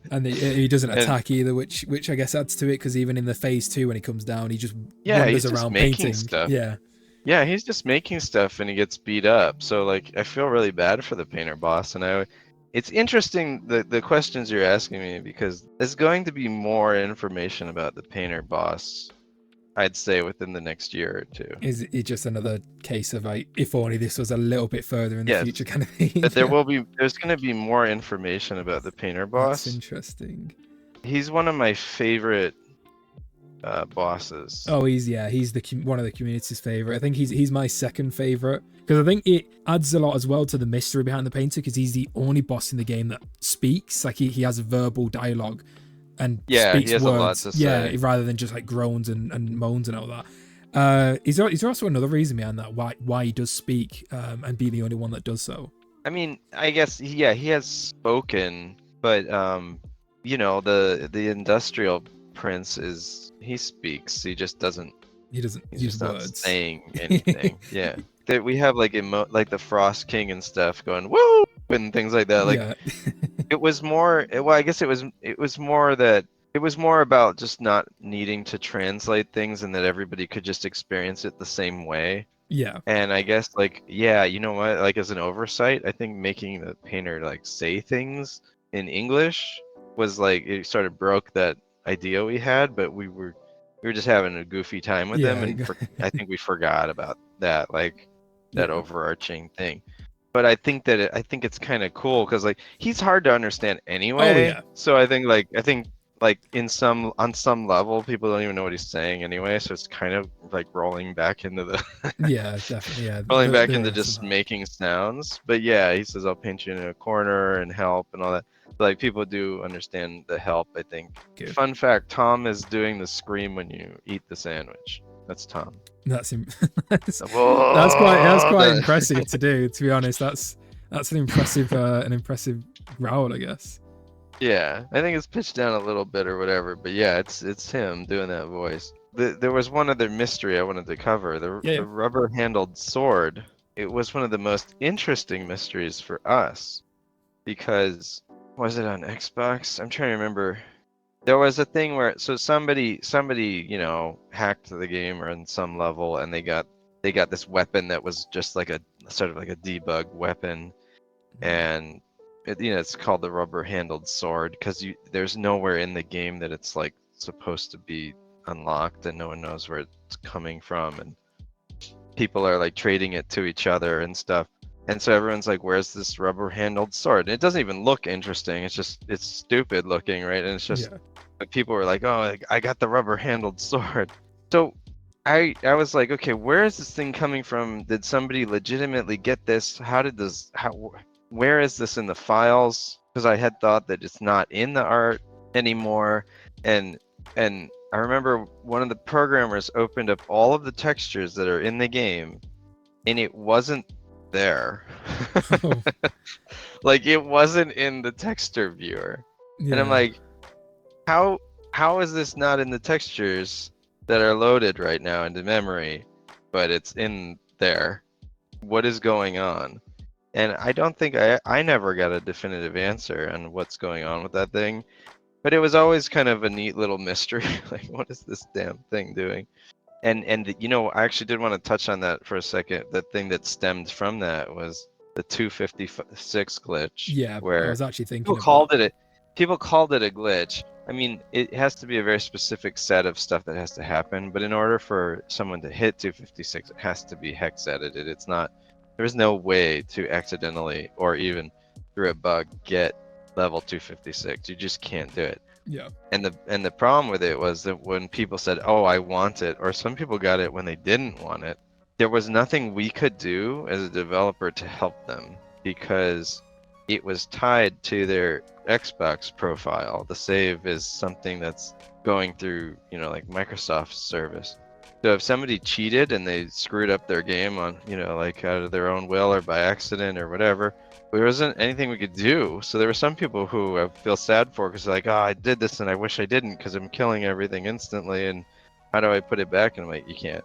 And he doesn't attack either, which I guess adds to it, because even in the phase 2 when he comes down, he just wanders around painting stuff. Yeah, he's just making stuff and he gets beat up. So like I feel really bad for the painter boss, and it's interesting the questions you're asking me, because there's going to be more information about the painter boss, I'd say, within the next year or two. Is it just another case of like, if only this was a little bit further in the future kind of thing? But there's going to be more information about the painter boss. That's interesting. He's one of my favorite bosses. Oh, he's one of the community's favorite. I think he's my second favorite, because I think it adds a lot as well to the mystery behind the painter, because he's the only boss in the game that speaks. Like he has a verbal dialogue and speaks he has words, a lot to say. Rather than just like groans and moans and all that. Is there also another reason behind that, why he does speak and be the only one that does so? I mean, I guess he has spoken, but the industrial prince he speaks. He just doesn't. He doesn't he's use just words. Not saying anything. Yeah, we have like like the Frost King and stuff going woo and things like that. Like It was more. Well, I guess it was. It was more that. It was more about just not needing to translate things, and that everybody could just experience it the same way. Yeah. And I guess like, yeah, you know what? Like as an oversight, I think making the painter like say things in English was like it sort of broke that idea we had. But we were just having a goofy time with them, Yeah. and I think we forgot about that, like that Yeah. overarching thing. But I think that I think it's kind of cool because like he's hard to understand Oh anyway. yeah. So I think in some on some level people don't even know what he's saying anyway. So it's kind of like rolling back into the Yeah, definitely. Yeah. rolling back There into is just somehow. making sounds. But yeah, he says I'll paint you in a corner and help and all that. Like people do understand the help, I think. Good. Fun fact, Tom is doing the scream when you eat the sandwich. That's Tom. That's that's Whoa, quite impressive to do. To be honest, that's an impressive growl, I guess. yeah, I think it's pitched down a little bit or whatever, but yeah, it's him doing that voice. There was one other mystery I wanted to cover. Yeah. The rubber-handled sword. It was one of the most interesting mysteries for us because was it on Xbox? I'm trying to remember. There was a thing where so somebody hacked the game or on some level and they got this weapon that was just like a sort of like a debug weapon and it's called the rubber-handled sword because there's nowhere in the game that it's like supposed to be unlocked and no one knows where it's coming from and people are like trading it to each other and stuff. And so everyone's like, where's this rubber-handled sword? And it doesn't even look interesting. It's stupid looking, right? And it's just Yeah. but people were like, oh, I got the rubber-handled sword. So I was like, okay, where is this thing coming from? Did somebody legitimately get this? Where is this in the files? Because I had thought that it's not in the art anymore. And I remember one of the programmers opened up all of the textures that are in the game, and it wasn't there. Oh, Like it wasn't in the texture viewer. And I'm yeah. like, how is this not in the textures that are loaded right now into memory, but it's in there? What is going on? And I don't think I never got a definitive answer on what's going on with that thing. But it was always kind of a neat little mystery. Like, what is this damn thing doing? And I actually did want to touch on that for a second. The thing that stemmed from that was the 256 glitch, Yeah. I where was actually people thinking of that. called it a people called it a glitch. I mean, it has to be a very specific set of stuff that has to happen. But in order for someone to hit 256, it has to be hex edited. It's not. There's no way to accidentally or even through a bug get level 256. You just can't do it. Yeah. And the problem with it was that when people said, "Oh, I want it," or some people got it when they didn't want it, there was nothing we could do as a developer to help them because it was tied to their Xbox profile. The save is something that's going through, like Microsoft's service. So if somebody cheated and they screwed up their game on, like out of their own will or by accident or whatever, there wasn't anything we could do. So there were some people who I feel sad for because like, oh, I did this and I wish I didn't because I'm killing everything instantly. And how do I put it back? And I'm like, you can't.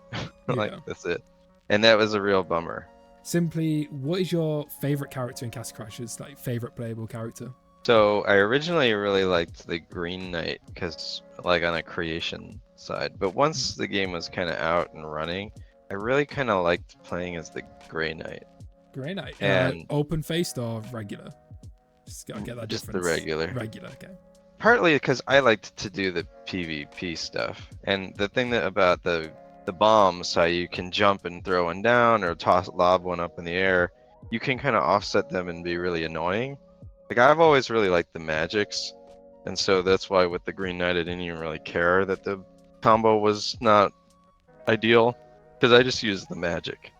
Like, Yeah. that's it. And that was a real bummer. Simply, what is your favorite character in Castle Crashers? Like favorite playable character? So I originally really liked the Green Knight because like on a creation side. But once the game was kind of out and running, I really kind of liked playing as the Grey Knight. Grey Knight. And Open faced or regular? Just gotta get that just difference. the regular. Regular, okay. Partly because I liked to do the PvP stuff, and the thing that about the bombs, how you can jump and throw one down or lob one up in the air, you can kind of offset them and be really annoying. Like I've always really liked the magics, and so that's why with the Green Knight I didn't even really care that the combo was not ideal, because I just used the magic.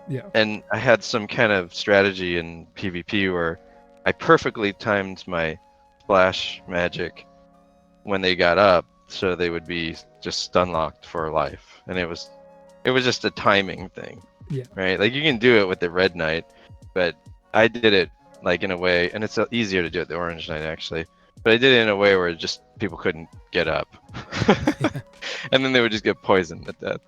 Yeah. And I had some kind of strategy in PvP where I perfectly timed my splash magic when they got up so they would be just stun locked for life. And it was just a timing thing. Yeah. Right? Like you can do it with the Red Knight, but I did it like in a way, and it's easier to do it the Orange Knight actually, but I did it in a way where just people couldn't get up. And then they would just get poisoned to death.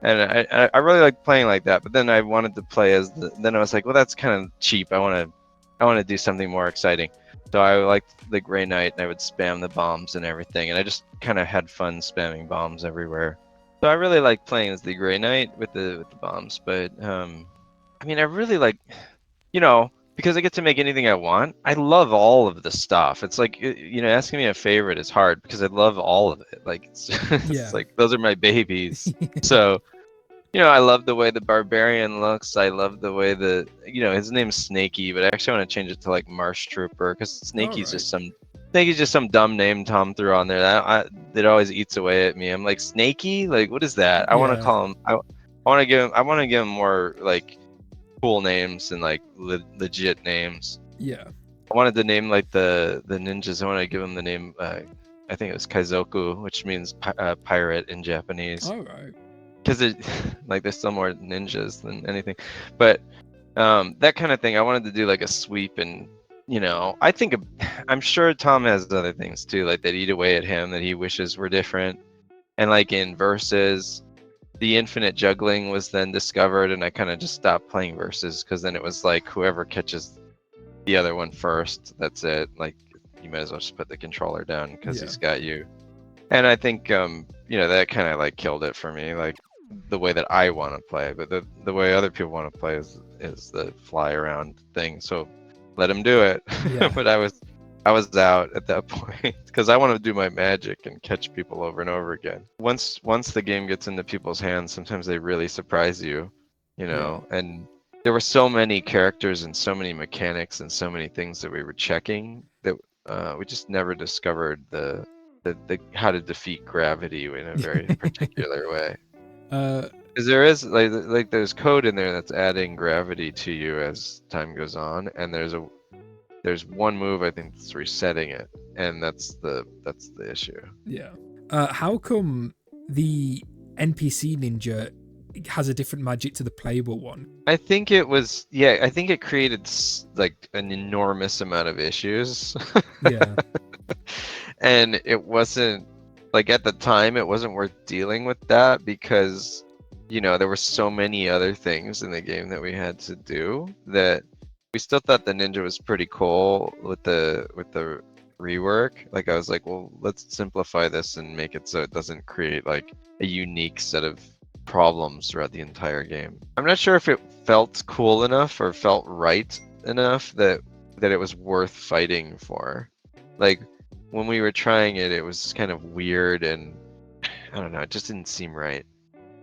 And I really like playing like that, but then I wanted to play as then I was like, well, that's kind of cheap. I want to do something more exciting. So I liked the Grey Knight, and I would spam the bombs and everything, and I just kind of had fun spamming bombs everywhere. So I really like playing as the Grey Knight with the bombs, but I mean, I really like, because I get to make anything I want. I love all of the stuff. It's like, asking me a favorite is hard because I love all of it. Like it's Yeah. like those are my babies. So I love the way the barbarian looks. I love the way his name's Snaky, but I actually want to change it to like Marsh Trooper because Snaky's Alright. just some dumb name Tom threw on there. That always eats away at me. I'm like, Snaky, like what is that? I want to Yeah. call him. I want to give him more like cool names and like legit names. Yeah. I wanted to name like the ninjas. I want to give them the name. I think it was Kaizoku, which means pirate in Japanese. Alright. Because like there's still more ninjas than anything, but that kind of thing. I wanted to do like a sweep, and I'm sure Tom has other things too, like that eat away at him that he wishes were different. And like in versus, the infinite juggling was then discovered, and I kind of just stopped playing versus because then it was like whoever catches the other one first, that's it. Like you might as well just put the controller down because he's got you. And I think that kind of like killed it for me, like the way that I want to play, but the way other people want to play is the fly around thing. So let him do it. Yeah. But I was out at that point because I want to do my magic and catch people over and over again. Once the game gets into people's hands, sometimes they really surprise you, and there were so many characters and so many mechanics and so many things that we were checking that we just never discovered the how to defeat gravity in a very particular way. Because there is like there's code in there that's adding gravity to you as time goes on, and there's one move I think that's resetting it, and that's the issue. Yeah. How come the NPC ninja has a different magic to the playable one? I think it was I think it created like an enormous amount of issues. Yeah. And it wasn't like at the time it wasn't worth dealing with that because there were so many other things in the game that we had to do that we still thought the ninja was pretty cool with the rework. Like I was like, well, let's simplify this and make it so it doesn't create like a unique set of problems throughout the entire game. I'm not sure if it felt cool enough or felt right enough that it was worth fighting for. Like when we were trying it, it was kind of weird and I don't know, it just didn't seem right.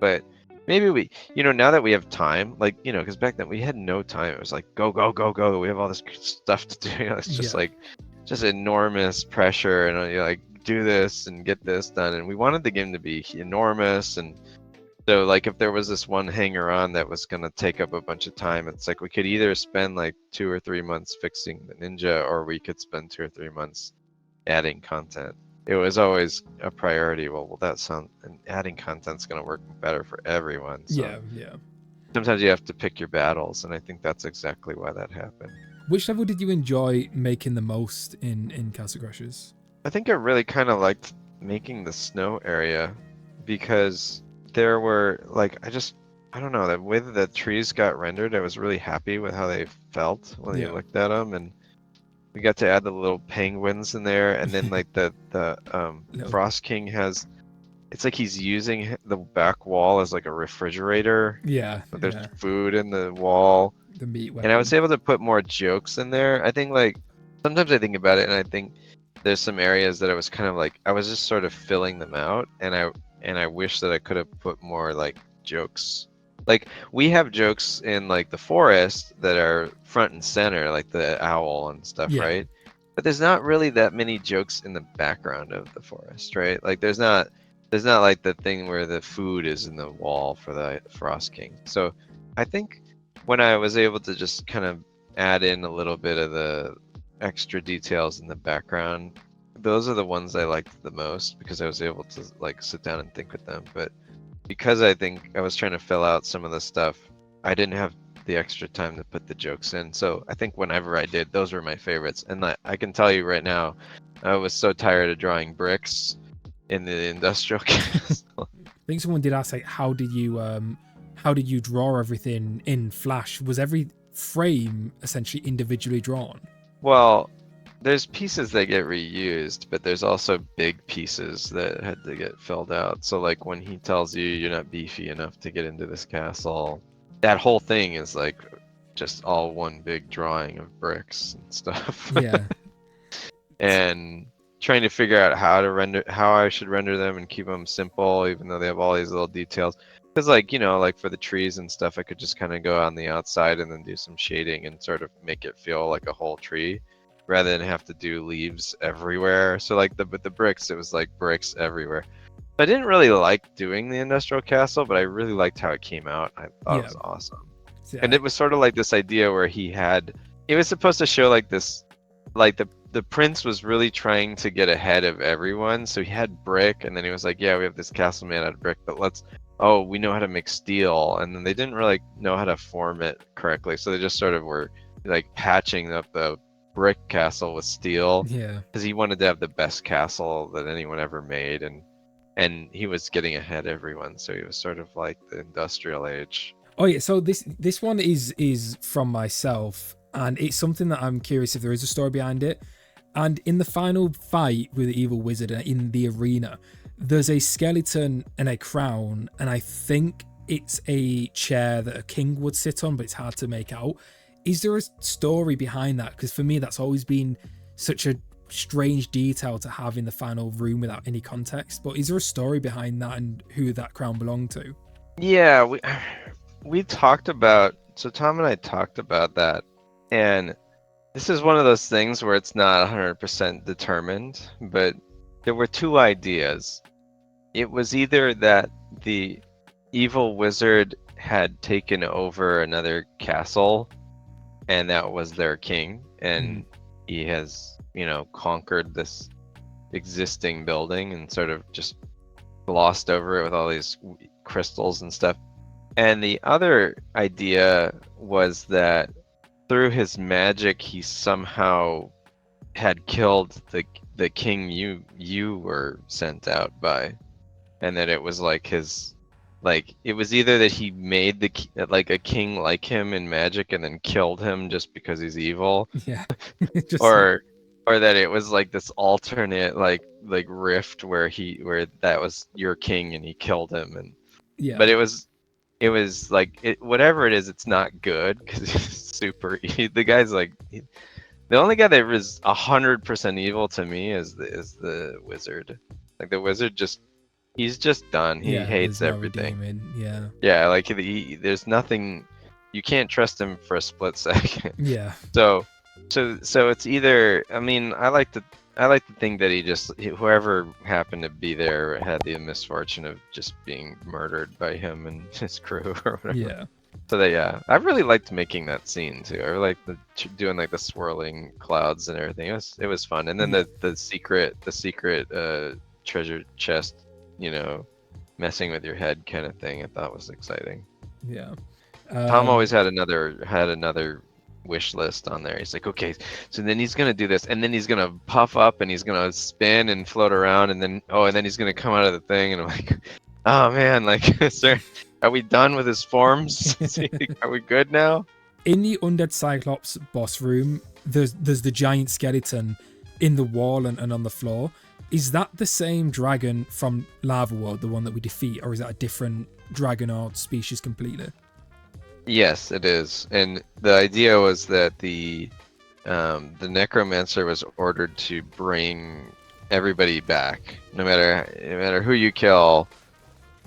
But maybe we, now that we have time, like, because back then we had no time. It was like, go, go, go, go. We have all this stuff to do. It's just like, just enormous pressure and you like do this and get this done. And we wanted the game to be enormous. And so like if there was this one hanger on that was going to take up a bunch of time, it's like we could either spend like 2 or 3 months fixing the ninja, or we could spend 2 or 3 months adding content. It was always a priority. Well, that sound and adding content's going to work better for everyone. So Yeah. sometimes you have to pick your battles, and I think that's exactly why that happened. Which level did you enjoy making the most in Castle Crashers? I think I really kind of liked making the snow area because there were like I don't know, the way that the trees got rendered, I was really happy with how they felt when you looked at them, and we got to add the little penguins in there, and then like the Frost King has, it's like he's using the back wall as like a refrigerator. Yeah. But there's food in the wall. The meat weapon. And I was able to put more jokes in there. I think like sometimes I think about it and I think there's some areas that I was kind of like I was just sort of filling them out, and I wish that I could have put more like jokes. Like we have jokes in like the forest that are front and center, like the owl and stuff, right? But there's not really that many jokes in the background of the forest, right? Like there's not like the thing where the food is in the wall for the Frost King. So I think when I was able to just kind of add in a little bit of the extra details in the background, those are the ones I liked the most because I was able to like sit down and think with them. But because I think I was trying to fill out some of the stuff, I didn't have the extra time to put the jokes in. So I think whenever I did, those were my favorites. And I can tell you right now, I was so tired of drawing bricks in the industrial castle. I think someone did ask, like, how did you draw everything in Flash? Was every frame essentially individually drawn? Well, there's pieces that get reused, but there's also big pieces that had to get filled out. So like when he tells you you're not beefy enough to get into this castle, that whole thing is like just all one big drawing of bricks and stuff. Yeah. And trying to figure out how I should render them and keep them simple, even though they have all these little details. Because like, you know, like for the trees and stuff, I could just kind of go on the outside and then do some shading and sort of make it feel like a whole tree, rather than have to do leaves everywhere. So like with the bricks, it was like bricks everywhere. I didn't really like doing the industrial castle, but I really liked how it came out. I thought it was awesome. Yeah. And it was sort of like this idea where it was supposed to show like this, like the prince was really trying to get ahead of everyone. So he had brick, and then he was like, yeah, we have this castle made out of brick, but we know how to make steel. And then they didn't really know how to form it correctly. So they just sort of were like patching up the brick castle with steel. Yeah. Because he wanted to have the best castle that anyone ever made. And he was getting ahead of everyone. So he was sort of like the industrial age. Oh yeah, so this one is from myself, and it's something that I'm curious if there is a story behind it. And in the final fight with the evil wizard in the arena, there's a skeleton and a crown, and I think it's a chair that a king would sit on, but it's hard to make out. Is there a story behind that? Because for me, that's always been such a strange detail to have in the final room without any context. But is there a story behind that and who that crown belonged to? Yeah, we talked about, so Tom and I talked about that, and this is one of those things where it's not 100% determined, but there were two ideas. It was either that the evil wizard had taken over another castle, and that was their king, and he has, conquered this existing building and sort of just glossed over it with all these crystals and stuff. And the other idea was that through his magic, he somehow had killed the king you were sent out by, and that it was like it was either that he made like a king like him in magic and then killed him just because he's evil, Yeah, or that it was like this alternate like rift where that was your king and he killed him, and yeah, but it was like whatever it is, it's not good because he's super. The guy's like the only guy that was 100% evil to me is the wizard. Like the wizard he's just done. He hates everything. Yeah, like there's nothing. You can't trust him for a split second. Yeah. So it's either. I mean, I like to think that whoever happened to be there had the misfortune of just being murdered by him and his crew or whatever. Yeah. So I really liked making that scene too. I really liked doing like the swirling clouds and everything. It was fun. And then the secret treasure chest, messing with your head kind of thing, I thought was exciting. Yeah. Tom always had another wish list on there. He's like, okay, so then he's gonna do this, and then he's gonna puff up, and he's gonna spin and float around, and then he's gonna come out of the thing, and I'm like, oh man, like, sir, are we done with his forms? Are we good now? In the Undead Cyclops boss room, there's the giant skeleton in the wall and on the floor. Is that the same dragon from Lava World, the one that we defeat, or is that a different dragon or species completely? Yes, it is. And the idea was that the Necromancer was ordered to bring everybody back. No matter who you kill,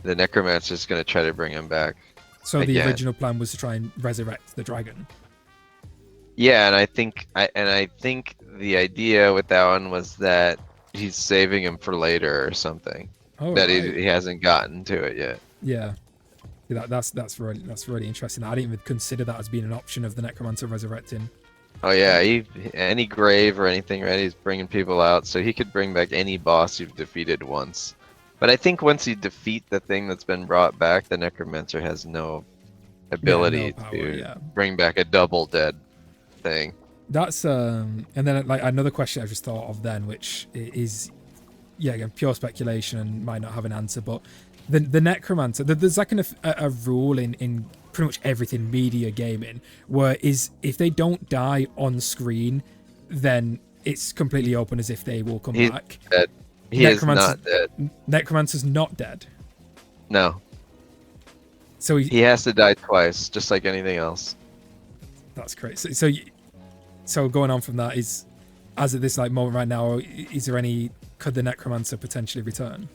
the Necromancer is going to try to bring him back. So the original plan was to try and resurrect the dragon. Yeah, and I think the idea with that one was that he's saving him for later or something. Oh, that right. he hasn't gotten to it yet. Yeah. That's really interesting. I didn't even consider that as being an option of the Necromancer resurrecting. Oh yeah, any grave or anything, right? He's bringing people out, so he could bring back any boss you've defeated once. But I think once you defeat the thing that's been brought back, the Necromancer has no ability to bring back a double dead thing. That's and then like another question I just thought of then, which is again pure speculation and might not have an answer, but the Necromancer, there's like a rule in pretty much everything media gaming, where if they don't die on screen, then it's completely open as if they will come He's back. dead. He is not dead. Necromancer's not dead. No. So he has to die twice, just like anything else. That's crazy. So going on from that is, as at this like moment right now, is there any? Could the Necromancer potentially return?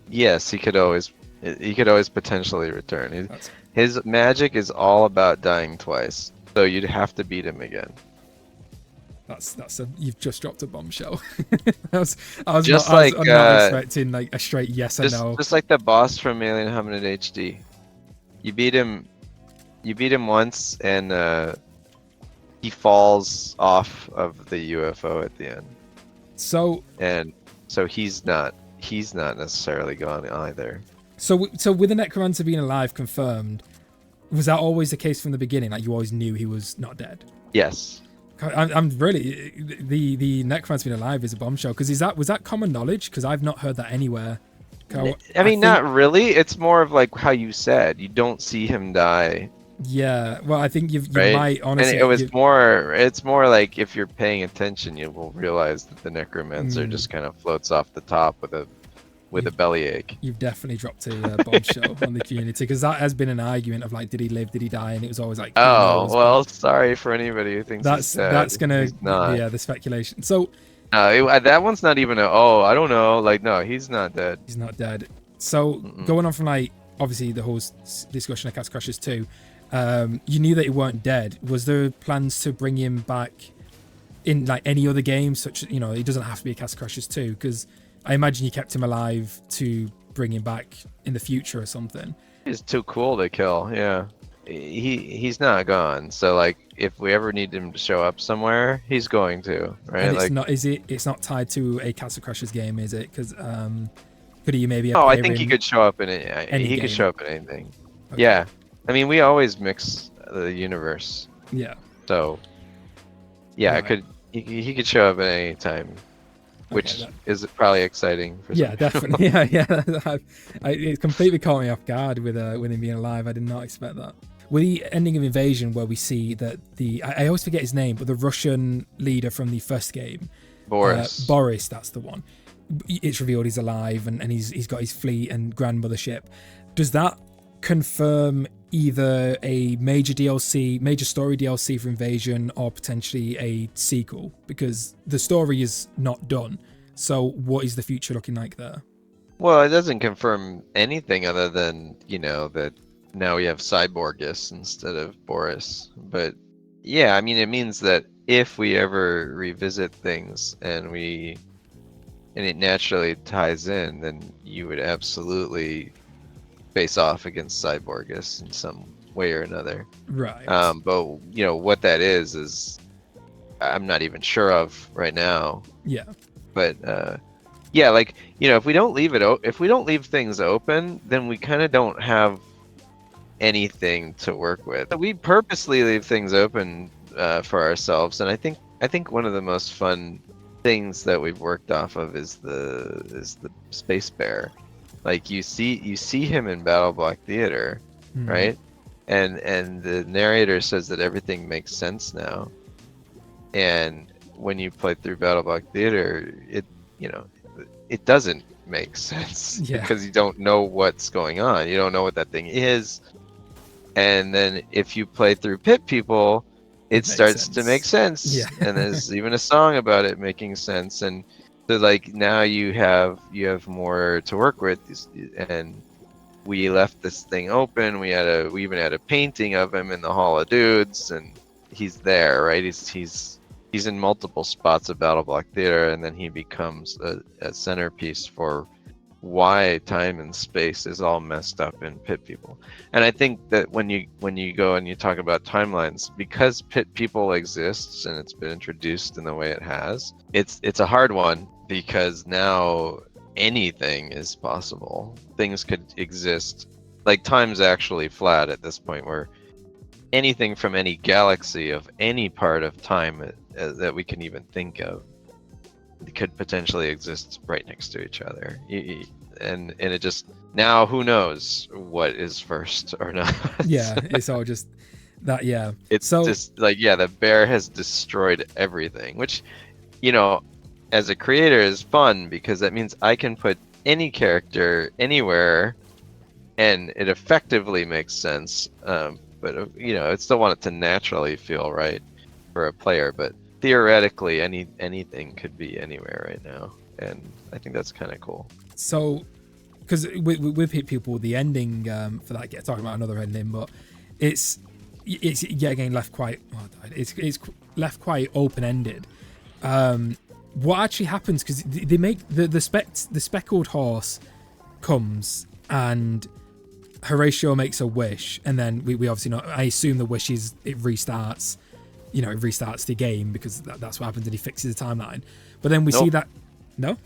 Yes, he could always potentially return. His magic is all about dying twice, so you'd have to beat him again. You've just dropped a bombshell. I was not expecting like a straight yes or no. Just like the boss from Alien Hominid HD. You beat him once, and he falls off of the UFO at the end. So he's not necessarily gone either. So with the Necromancer being alive confirmed, was that always the case from the beginning? Like you always knew he was not dead? Yes. I'm really the Necromancer being alive is a bombshell, because was that common knowledge? Because I've not heard that anywhere. I mean, not really. It's more of like how you said. You don't see him die. Yeah. Well, I think you right? might honestly. And it's more like if you're paying attention, you will realize that the Necromancer just kind of floats off the top with a bellyache. You've definitely dropped a bombshell on the community, because that has been an argument of like, did he live, did he die, and it was always like, sorry for anybody who thinks that's gonna the speculation. So that one's not even I don't know, like, no, he's not dead. He's not dead. So going on from like obviously the whole discussion of Castle Crashers 2, you knew that he weren't dead. Was there plans to bring him back in like any other game, such as, it doesn't have to be a Castle Crashers 2, because I imagine you kept him alive to bring him back in the future or something. He's too cool to kill. Yeah, he's not gone. So like, if we ever need him to show up somewhere, he's going to. Right? And it's not tied to a Castle Crashers game, is it? Because could he maybe? I think he could show up in it. He could show up in anything. Okay. Yeah, I mean, we always mix the universe. Yeah. So yeah, right. He could show up at any time. Which is probably exciting for some definitely. It completely caught me off guard with him being alive. I did not expect that. With the ending of Invasion, where we see that I always forget his name, but the Russian leader from the first game, Boris, that's the one. It's revealed he's alive, and he's got his fleet and grandmother ship. Does that confirm either a major story DLC for Invasion, or potentially a sequel? Because the story is not done. So what is the future looking like there? Well, it doesn't confirm anything other than, that now we have Cyborgus instead of Boris. But yeah, I mean, it means that if we ever revisit things and it naturally ties in, then you would absolutely face off against Cyborgus in some way or another. Right. But what that is I'm not even sure of right now. Yeah. But like, if we don't leave things open, then we kind of don't have anything to work with. We purposely leave things open for ourselves, and I think one of the most fun things that we've worked off of is the Space Bear. Like you see him in Battleblock Theater, right? And the narrator says that everything makes sense now. And when you play through Battleblock Theater, it doesn't make sense because you don't know what's going on. You don't know what that thing is. And then if you play through Pit People, it starts to make sense. Yeah. And there's even a song about it making sense. And so like now you have more to work with, and we left this thing open. We even had a painting of him in the Hall of Dudes, and he's there, right? He's in multiple spots of Battleblock Theater, and then he becomes a centerpiece for why time and space is all messed up in Pit People. And I think that when you go and you talk about timelines, because Pit People exists and it's been introduced in the way it has, it's a hard one, because now anything is possible. Things could exist, like time's actually flat at this point, where anything from any galaxy of any part of time that we can even think of could potentially exist right next to each other. And it just, now who knows what is first or not. Yeah, it's all just That yeah. It's So just like, yeah, the bear has destroyed everything, which, you know, as a creator is fun because that means I can put any character anywhere and it effectively makes sense. But you know, I still want it to naturally feel right for a player. But theoretically, anything could be anywhere right now, and I think that's kind of cool. so because with Hit People, the ending for that, get talking about another ending, but it's yet again left quite it's left quite open ended. What actually happens, because they make the speckled horse comes and Horatio makes a wish, and then we obviously know, I assume the wish is it restarts, it restarts the game, because that's what happens, and he fixes the timeline. But then we see that no.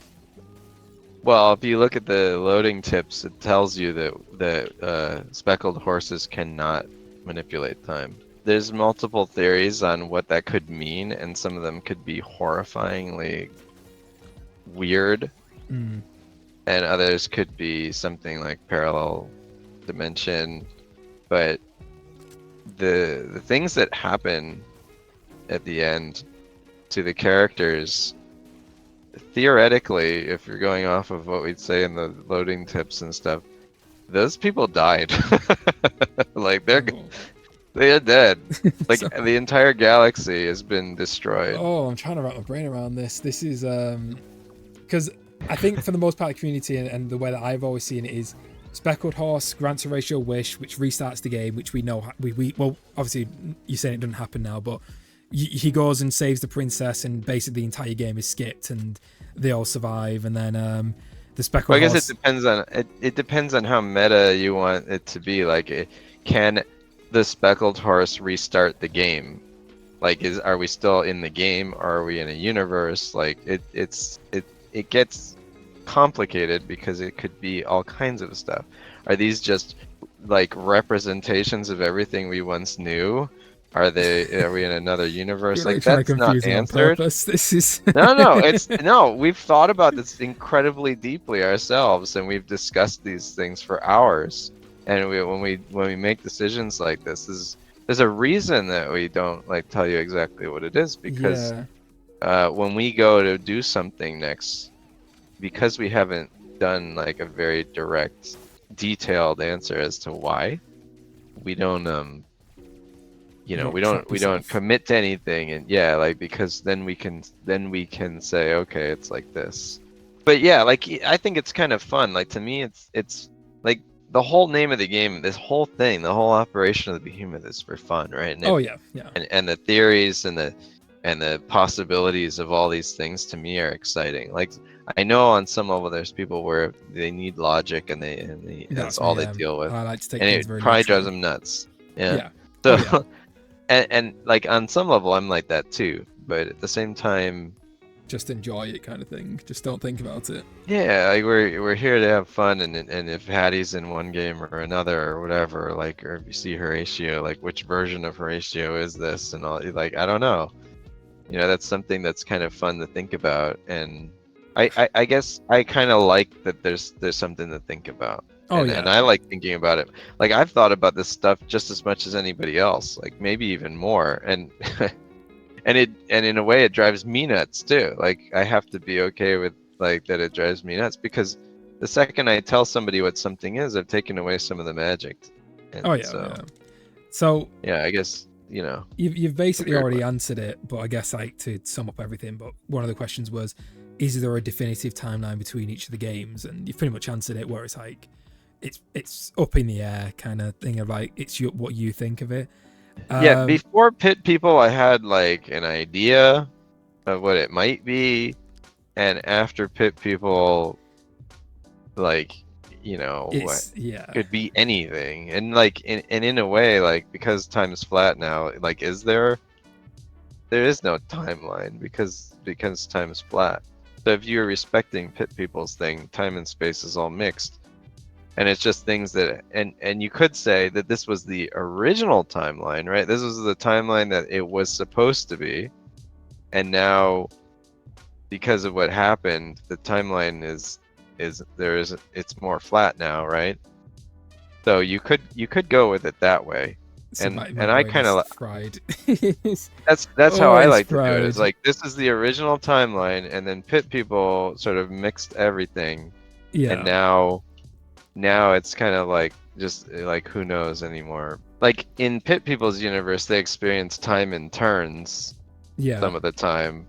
Well, if you look at the loading tips, it tells you that speckled horses cannot manipulate time. There's multiple theories on what that could mean, and some of them could be horrifyingly weird, and others could be something like parallel dimension. But the things that happen at the end to the characters, theoretically, if you're going off of what we'd say in the loading tips and stuff, those people died. Like they're dead. Like the entire galaxy has been destroyed. Oh, I'm trying to wrap my brain around this. This is because I think for the most part of the community, and the way that I've always seen it is speckled horse grants Horatio wish, which restarts the game, which we know we well, obviously you're saying it doesn't happen now, but he goes and saves the princess, and basically the entire game is skipped, and they all survive. And then the speckled horse. I guess it depends on how meta you want it to be. Like, can the speckled horse restart the game? Like, are we still in the game? Or are we in a universe? Like, it gets complicated because it could be all kinds of stuff. Are these just like representations of everything we once knew? Are we in another universe? You're like that's not answered. This is no, we've thought about this incredibly deeply ourselves, and we've discussed these things for hours. And when we make decisions like this, there's a reason that we don't like tell you exactly what it is, because when we go to do something next, because we haven't done like a very direct, detailed answer as to why, we don't we don't commit to anything, and because then we can say, okay, it's like this. But yeah, like I think it's kind of fun. Like to me, it's like the whole name of the game, this whole thing, the whole operation of the Behemoth is for fun, right? And and the theories and the possibilities of all these things to me are exciting. Like I know on some level there's people where they need logic, and that's all they deal with. I like to take and things it very probably naturally. drives them nuts. Yeah. So So and like on some level I'm like that too, but at the same time, just enjoy it, kind of thing. Just don't think about it. yeah, like we're here to have fun, and if Hatty's in one game or another or whatever, like, or if you see Horatio, like which version of Horatio is this, and all, like I don't know, that's something that's kind of fun to think about. And I guess I kind of like that there's something to think about. And I like thinking about it. Like I've thought about this stuff just as much as anybody else, like maybe even more. And and in a way it drives me nuts too. Like I have to be okay with like that it drives me nuts, because the second I tell somebody what something is, I've taken away some of the magic. And So I guess you've basically already answered it, but I guess like to sum up everything, but one of the questions was, is there a definitive timeline between each of the games? And you've pretty much answered it, where it's like it's up in the air kind of thing of like it's what you think of it. Before Pit People I had like an idea of what it might be, and after Pit People, like could be anything. And like in a way, like because time's flat now, like there is no timeline because time is flat. So if you're respecting Pit People's thing, time and space is all mixed. And it's just things that, and you could say that this was the original timeline, right? This was the timeline that it was supposed to be. And now, because of what happened, the timeline it's more flat now, right? So you could go with it that way. So my I brain kind is of fried. that's how I Always like to do it. It's fried. like this is the original timeline, and then Pit People sort of mixed everything, and Yeah, now it's kind of like just like who knows anymore. Like in Pit People's universe, they experience time in turns yeah. some of the time.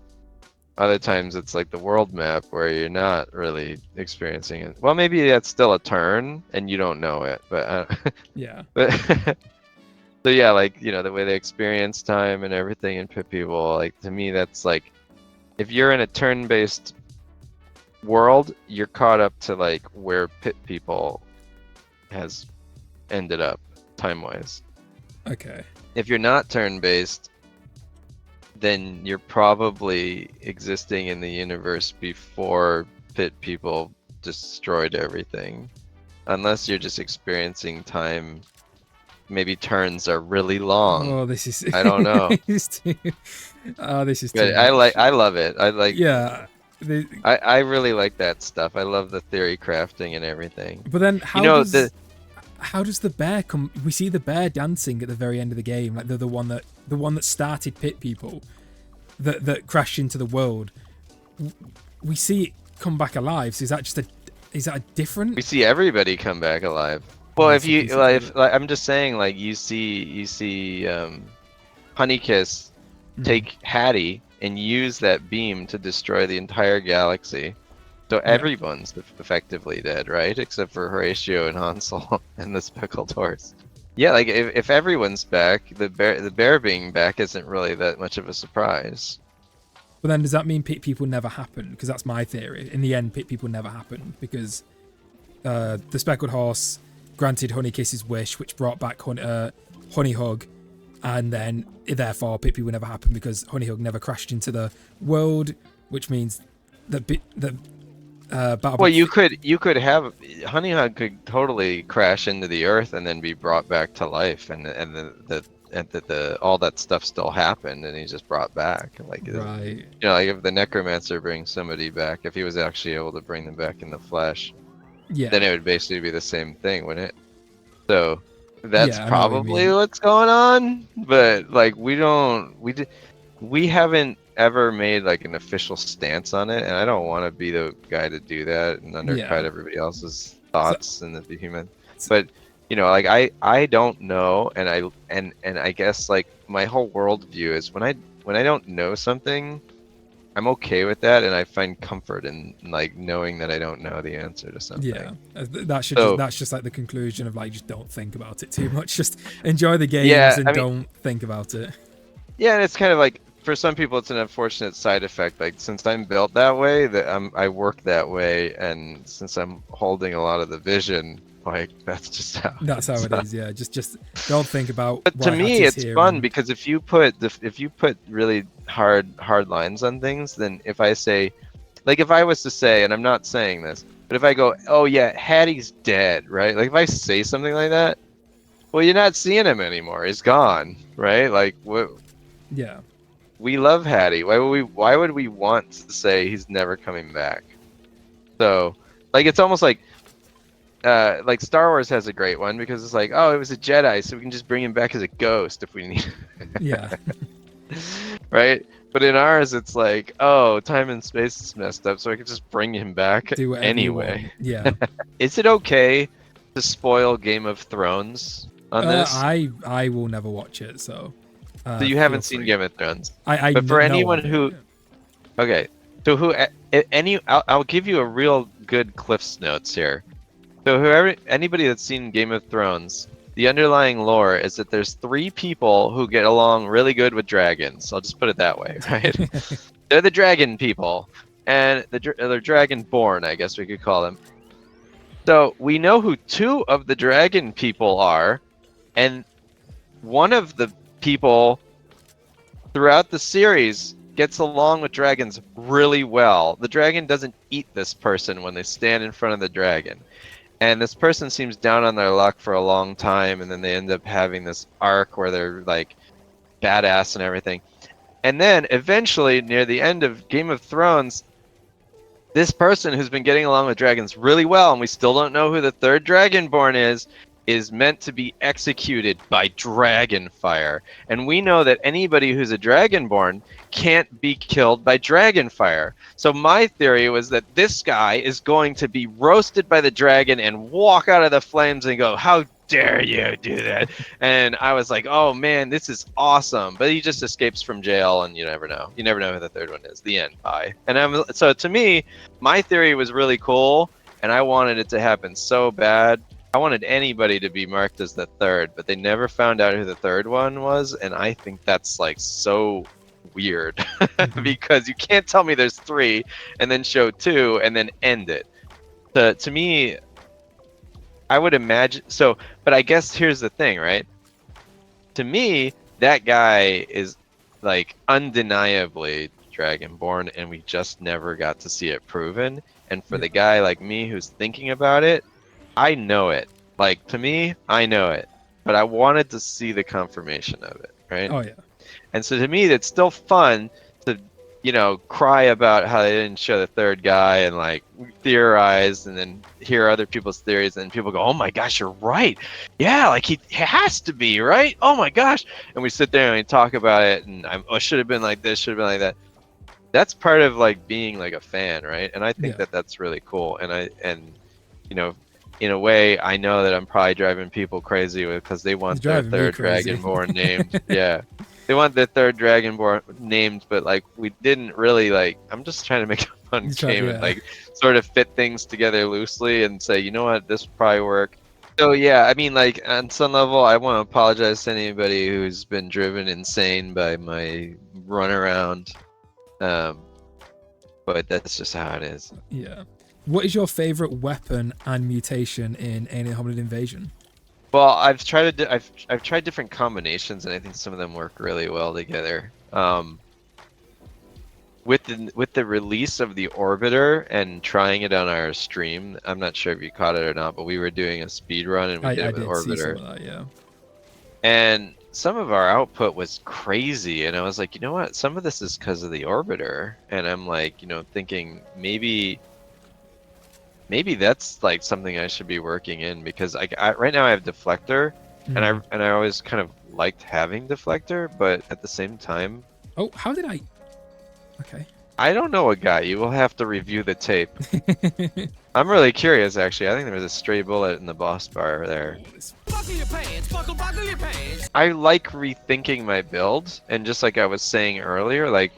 Other times it's like the world map where you're not really experiencing it. Well, maybe that's still a turn and you don't know it, but Yeah. but so yeah, like the way they experience time and everything in Pit People, like to me that's like if you're in a turn-based world, you're caught up to like where Pit People has ended up time-wise. Okay. If you're not turn-based, then you're probably existing in the universe before Pit People destroyed everything. Unless you're just experiencing time, maybe turns are really long. Oh, this is. I don't know. This is too But much. I love it. Yeah. The, I really like that stuff. I love the theory crafting and everything. but then You know, the how does the bear come? We see the bear dancing at the very end of the game, like the one that started Pit People, that crashed into the world. We see it come back alive. So is that a different? we see everybody come back alive. Oh, Well, it's if a piece you of like, it. I'm just saying, like you see Honeykiss take Hatty and use that beam to destroy the entire galaxy. So Yeah. everyone's effectively dead, right? Except for Horatio and Hansel and the speckled horse. Yeah, like if everyone's back, the bear being back isn't really that much of a surprise. But then does that mean Pit People never happened? Because that's my theory. In the end, Pit People never happened because the speckled horse granted Honeykiss's wish, which brought back Honeyhug, and then therefore Pit People never happened because Honeyhug never crashed into the world, which means that Battleblock. Well, you could have Honeyhug could totally crash into the Earth and then be brought back to life, and the all that stuff still happened, and he's just brought back. Like Right. like if the Necromancer brings somebody back, if he was actually able to bring them back in the flesh, Yeah. then it would basically be the same thing, wouldn't it? So that's Yeah, I know what you probably mean. what's going on, but like we haven't ever made like an official stance on it, and I don't want to be the guy to do that and undercut Yeah. everybody else's So, thoughts and the human. But like I don't know, and I guess like my whole worldview is when I don't know something, I'm okay with that, and I find comfort in like knowing that I don't know the answer to something. yeah, that's So just like the conclusion of like just don't think about it too much. Just enjoy the games yeah, and I mean, don't think about it. yeah, and it's kind of like for some people it's an unfortunate side effect. Like since I'm built that way, that I work that way, and since I'm holding a lot of the vision, like that's just how That's how it's. it is. Yeah, just don't think about But to why me, Hatty's it's here. fun And because if you put really hard lines on things, then if I say, like if I was to say, and I'm not saying this, but if I go, oh yeah, Hatty's dead, right? Like if I say something like that, well, you're not seeing him anymore. He's gone, right? Like what? yeah, We love Hatty. Why would we want to say he's never coming back? So, like it's almost like Star Wars has a great one because it's like, oh, it was a Jedi, so we can just bring him back as a ghost if we need. yeah, Right? But in ours, it's like, oh, time and space is messed up, so I can just bring him back do whatever you want. anyway. Yeah. Is it okay to spoil Game of Thrones on this? I will never watch it. So So you feel haven't seen free. Game of Thrones. I But for know anyone of it, who, okay, so I'll give you a real good Cliff's notes here. So anybody that's seen Game of Thrones, the underlying lore is that there's 3 people who get along really good with dragons. I'll just put it that way, right? They're the dragon people, and they're dragon-born, I guess we could call them. So we know who 2 of the dragon people are, and one of the people throughout the series gets along with dragons really well. The dragon doesn't eat this person when they stand in front of the dragon. And this person seems down on their luck for a long time, and then they end up having this arc where they're like badass and everything. And then eventually, near the end of Game of Thrones, this person who's been getting along with dragons really well, and we still don't know who the 3rd Dragonborn is, is meant to be executed by dragon fire. And we know that anybody who's a dragonborn can't be killed by dragon fire. So my theory was that this guy is going to be roasted by the dragon and walk out of the flames and go, how dare you do that? And I was like, oh man, this is awesome. But he just escapes from jail, and you never know. You never know who the third one is. The end. Bye. And so to me, my theory was really cool, and I wanted it to happen so bad. I wanted anybody to be marked as the third, but they never found out who the third one was, and I think that's like so weird because you can't tell me there's 3 and then show 2 and then end it. To me, I would imagine so, but I guess here's the thing, right? To me, that guy is like undeniably dragonborn, and we just never got to see it proven. And for the guy like me who's thinking about it, I know it. Like, to me, I know it. But I wanted to see the confirmation of it, right? Oh, yeah. And so to me, it's still fun to, you know, cry about how they didn't show the third guy and, like, theorize and then hear other people's theories. And people go, oh, my gosh, you're right. Yeah, like, he has to be, right? Oh, my gosh. And we sit there and we talk about it. And oh, should have been like this, should have been like that. That's part of, like, being, like, a fan, right? And I think that that's really cool. And you know, in a way, I know that I'm probably driving people crazy because they want their third dragonborn named. Yeah, they want their third dragonborn named, but like we didn't really like. I'm just trying to make a fun game and like sort of fit things together loosely and say, you know what, this would probably work. So yeah, I mean, like on some level, I want to apologize to anybody who's been driven insane by my runaround, but that's just how it is. Yeah. What is your favorite weapon and mutation in Alien Hominid Invasion? Well, I've tried I've tried different combinations, and I think some of them work really well together. With the release of the Orbiter and trying it on our stream, I'm not sure if you caught it or not, but we were doing a speed run and we did it with Orbiter. See some of that, yeah. And some of our output was crazy, and I was like, you know what? Some of this is because of the Orbiter, and I'm like, you know, thinking maybe that's like something I should be working in, because right now I have Deflector, and I always kind of liked having Deflector, but at the same time, oh, how did I? Okay. I don't know what got you. We'll have to review the tape. I'm really curious, actually. I think there was a stray bullet in the boss bar there. Buckle your pants, buckle your pants. I like rethinking my build, and just like I was saying earlier, like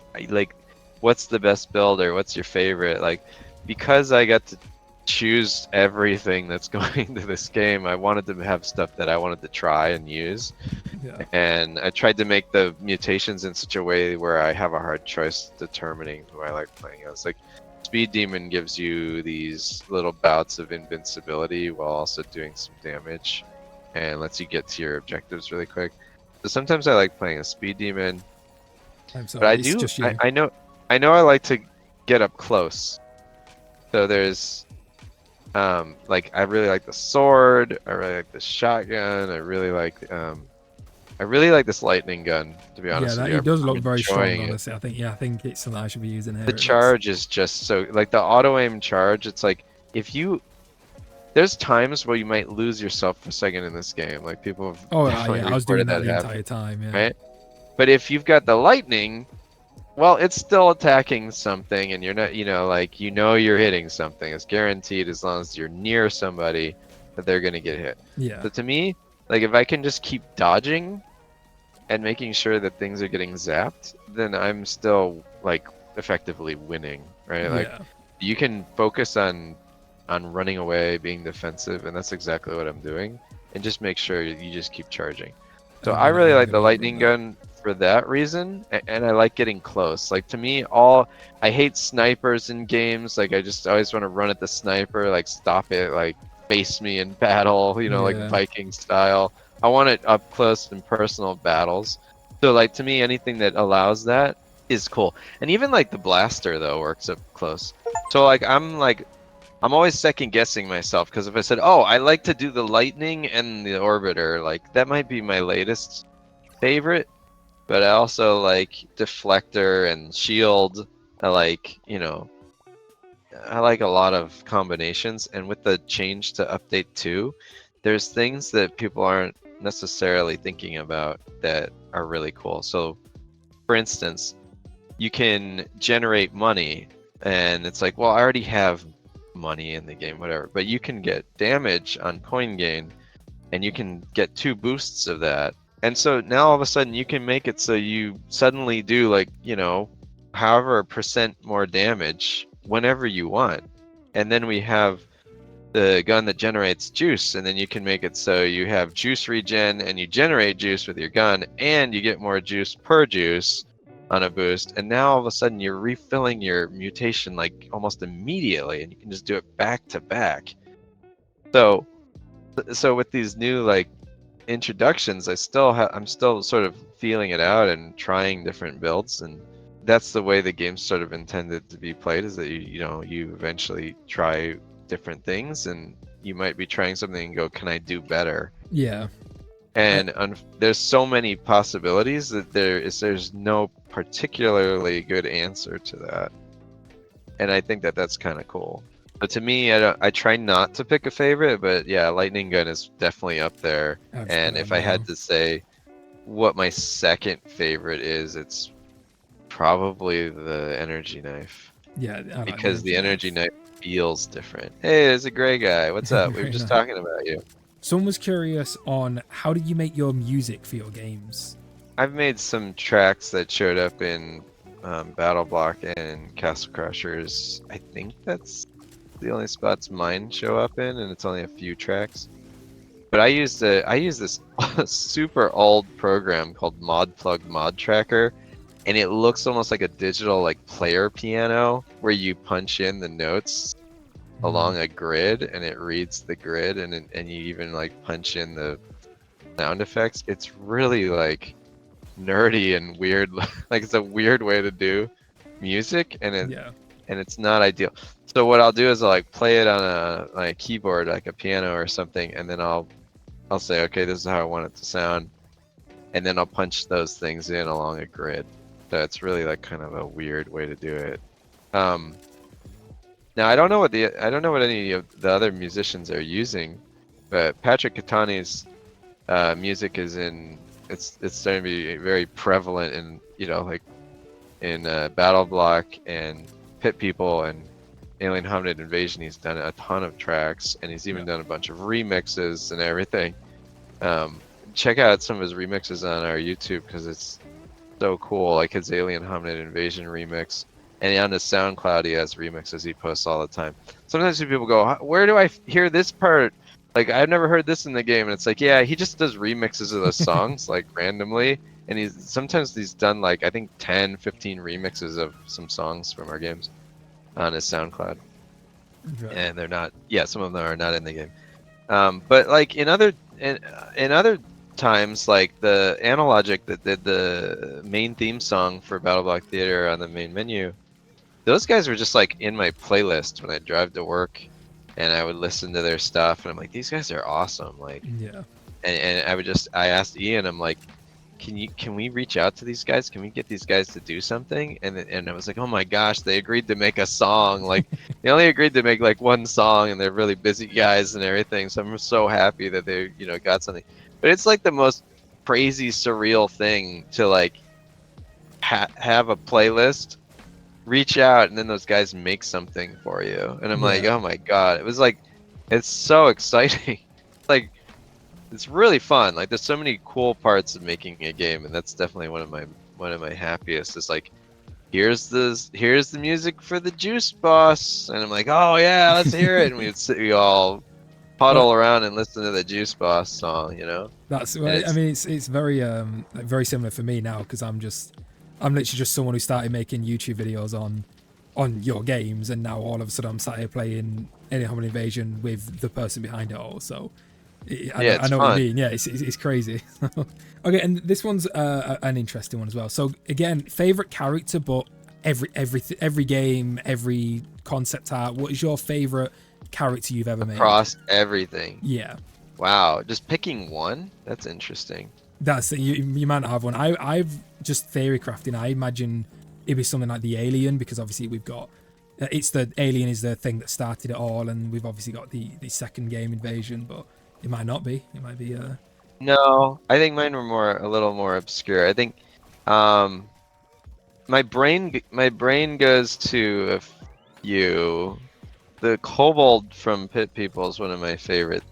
what's the best build or what's your favorite? Like, because I got to choose everything that's going into this game, I wanted to have stuff that I wanted to try and use. Yeah. And I tried to make the mutations in such a way where I have a hard choice determining who I like playing as. Like, Speed Demon gives you these little bouts of invincibility while also doing some damage, and lets you get to your objectives really quick. So sometimes I like playing a Speed Demon, but I know I like to get up close. So there's like, I really like the sword, I really like the shotgun, I really like this lightning gun, to be honest with you. Yeah, it does look very strong, honestly. I think it's something I should be using here. The charge is just so, like, the auto aim charge, it's like, there's times where you might lose yourself for a second in this game. Like, people have I was doing that the entire time, yeah. Right? But if you've got the lightning, well, it's still attacking something, and you're not, like, you're hitting something. It's guaranteed as long as you're near somebody that they're going to get hit. Yeah. So to me, like, if I can just keep dodging and making sure that things are getting zapped, then I'm still, like, effectively winning, right? Yeah. Like, you can focus on running away, being defensive, and that's exactly what I'm doing. And just make sure you just keep charging. So I really like the lightning gun for that reason, and I like getting close. Like, to me, I hate snipers in games. Like, I just always want to run at the sniper, like, stop it, like, face me in battle, like Viking style. I want it up close and personal battles. So, like, to me, anything that allows that is cool. And even, like, the blaster, though, works up close. So, like, I'm always second guessing myself, because if I said, oh, I like to do the lightning and the orbiter, like, that might be my latest favorite, but I also like deflector and shield. I like a lot of combinations, and with the change to update 2, there's things that people aren't necessarily thinking about that are really cool. So, for instance, you can generate money, and it's like, well, I already have money in the game, whatever. But you can get damage on coin gain, and you can get 2 boosts of that. And so now all of a sudden you can make it so you suddenly do like, however percent more damage whenever you want. And then we have the gun that generates juice, and then you can make it so you have juice regen and you generate juice with your gun, and you get more juice per juice on a boost. And now all of a sudden you're refilling your mutation like almost immediately, and you can just do it back to back. So with these new like introductions, I'm still sort of feeling it out and trying different builds, and that's the way the game's sort of intended to be played, is that you eventually try different things, and you might be trying something and go, can I do better? Yeah. And there's so many possibilities that there's no particularly good answer to that, and I think that that's kind of cool. But to me, I try not to pick a favorite, but yeah, lightning gun is definitely up there. And if I had to say what my second favorite is, it's probably the energy knife. Yeah, because the energy knife feels different. Hey, there's a gray guy. What's up? We were just talking about you. Someone was curious on how do you make your music for your games? I've made some tracks that showed up in Battleblock and Castle Crashers. I think that's the only spots mine show up in, and it's only a few tracks. But I use this super old program called ModPlug Mod Tracker, and it looks almost like a digital like player piano where you punch in the notes along a grid, and it reads the grid, and you even like punch in the sound effects. It's really like nerdy and weird. Like it's a weird way to do music, and it's not ideal. So what I'll do is I'll like play it on a keyboard, like a piano or something, and then I'll say, okay, this is how I want it to sound, and then I'll punch those things in along a grid. So it's really like kind of a weird way to do it. Now I don't know what any of the other musicians are using, but Patrick Catani's music is it's starting to be very prevalent in like in Battleblock and Pit People and Alien Hominid Invasion. He's done a ton of tracks, and he's even done a bunch of remixes and everything. Check out some of his remixes on our YouTube because it's so cool, like his Alien Hominid Invasion remix. And on his SoundCloud, he has remixes he posts all the time. Sometimes people go, where do I hear this part? Like, I've never heard this in the game. And it's like, yeah, he just does remixes of the songs, like, randomly. And sometimes he's done, like, I think 10, 15 remixes of some songs from our games on his SoundCloud. Right. And they're not, some of them are not in the game. But, like, in other times, like the Analogic that did the main theme song for Battleblock Theater on the main menu, those guys were just like in my playlist when I drive to work, and I would listen to their stuff, and I'm like, these guys are awesome. Like, and I asked Ian, I'm like, can we reach out to these guys? Can we get these guys to do something? And I was like, oh my gosh, they agreed to make a song. Like, they only agreed to make like one song, and they're really busy guys and everything. So I'm so happy that they got something. But it's like the most crazy, surreal thing to like have a playlist, reach out, and then those guys make something for you. And I'm like, oh my god, it's so exciting. Like, it's really fun. Like, there's so many cool parts of making a game, and that's definitely one of my happiest. Is like, here's the music for the Juice Boss, and I'm like, oh yeah, let's hear it. And we all huddle around and listen to the Juice Boss song, That's I mean, it's very very similar for me now, because I'm literally just someone who started making YouTube videos on your games, and now all of a sudden I'm sat here playing Alien Hominid Invasion with the person behind it all. So I know what you mean. Yeah, it's crazy. Okay, and this one's an interesting one as well. So again, favorite character, but every game, every concept art. What is your favorite character you've ever made? Across everything. Yeah. Wow, just picking one? That's interesting. That's you might not have one. I've just theory crafting. I imagine it'd be something like the Alien, because obviously we've got it's the Alien is the thing that started it all, and we've obviously got the second game Invasion. But It might not be. It might be. No, I think mine were a little more obscure. I think, um, my brain goes to a few. The kobold from Pit People is one of my favorite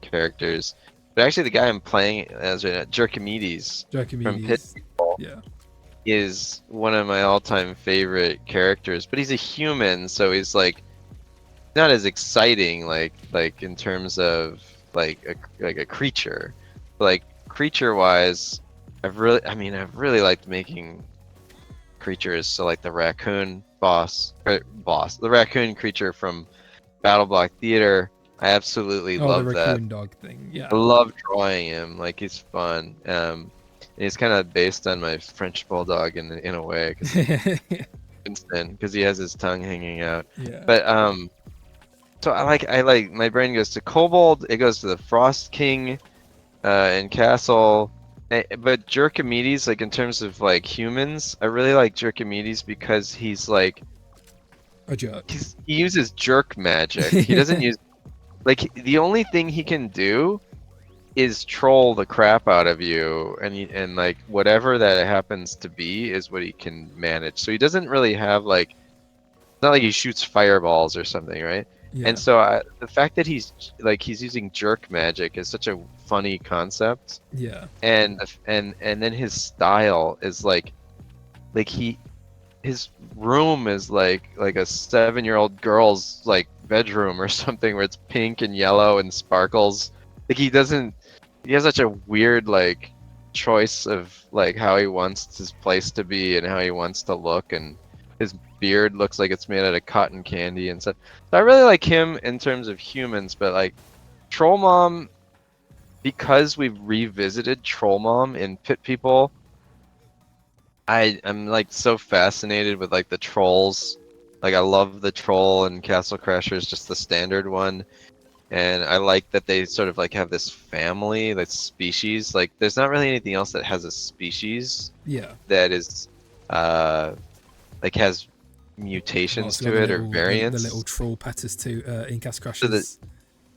characters. But actually, the guy I'm playing as right now, Jerkimedes from Pit Jerkimedes. People, Yeah. is one of my all-time favorite characters. But he's a human, so he's like not as exciting, like in terms of like a creature. Like creature-wise, I've really liked making creatures. So like the raccoon the raccoon creature from Battleblock Theater. I absolutely Oh, the love that. raccoon dog thing. Yeah. I love drawing him. Like he's fun. And he's kind of based on my French bulldog in a way, because he has his tongue hanging out. Yeah. But so I like my brain goes to Kobold. It goes to the Frost King, and Castle. But Jerkimedes, like in terms of like humans, I really like Jerkimedes because he's like A jerk. he uses jerk magic. He doesn't use like the only thing he can do is troll the crap out of you, and like whatever that happens to be is what he can manage. So he doesn't really have like, it's not like he shoots fireballs or something, right? Yeah. And so the fact that he's using jerk magic is such a funny concept. Yeah. And then his style is like his room is like a 7-year-old girl's like bedroom or something, where it's pink and yellow and sparkles. Like he has such a weird like choice of like how he wants his place to be and how he wants to look, and his beard looks like it's made out of cotton candy and stuff. So I really like him in terms of humans, but like Troll Mom, because we've revisited Troll Mom in Pit People, I'm like so fascinated with like the trolls. Like I love the troll in Castle Crashers, just the standard one. And I like that they sort of like have this family, this species. Like there's not really anything else that has a species Yeah. that is like has mutations to it or variants. The little troll petters too in Castle Crashers.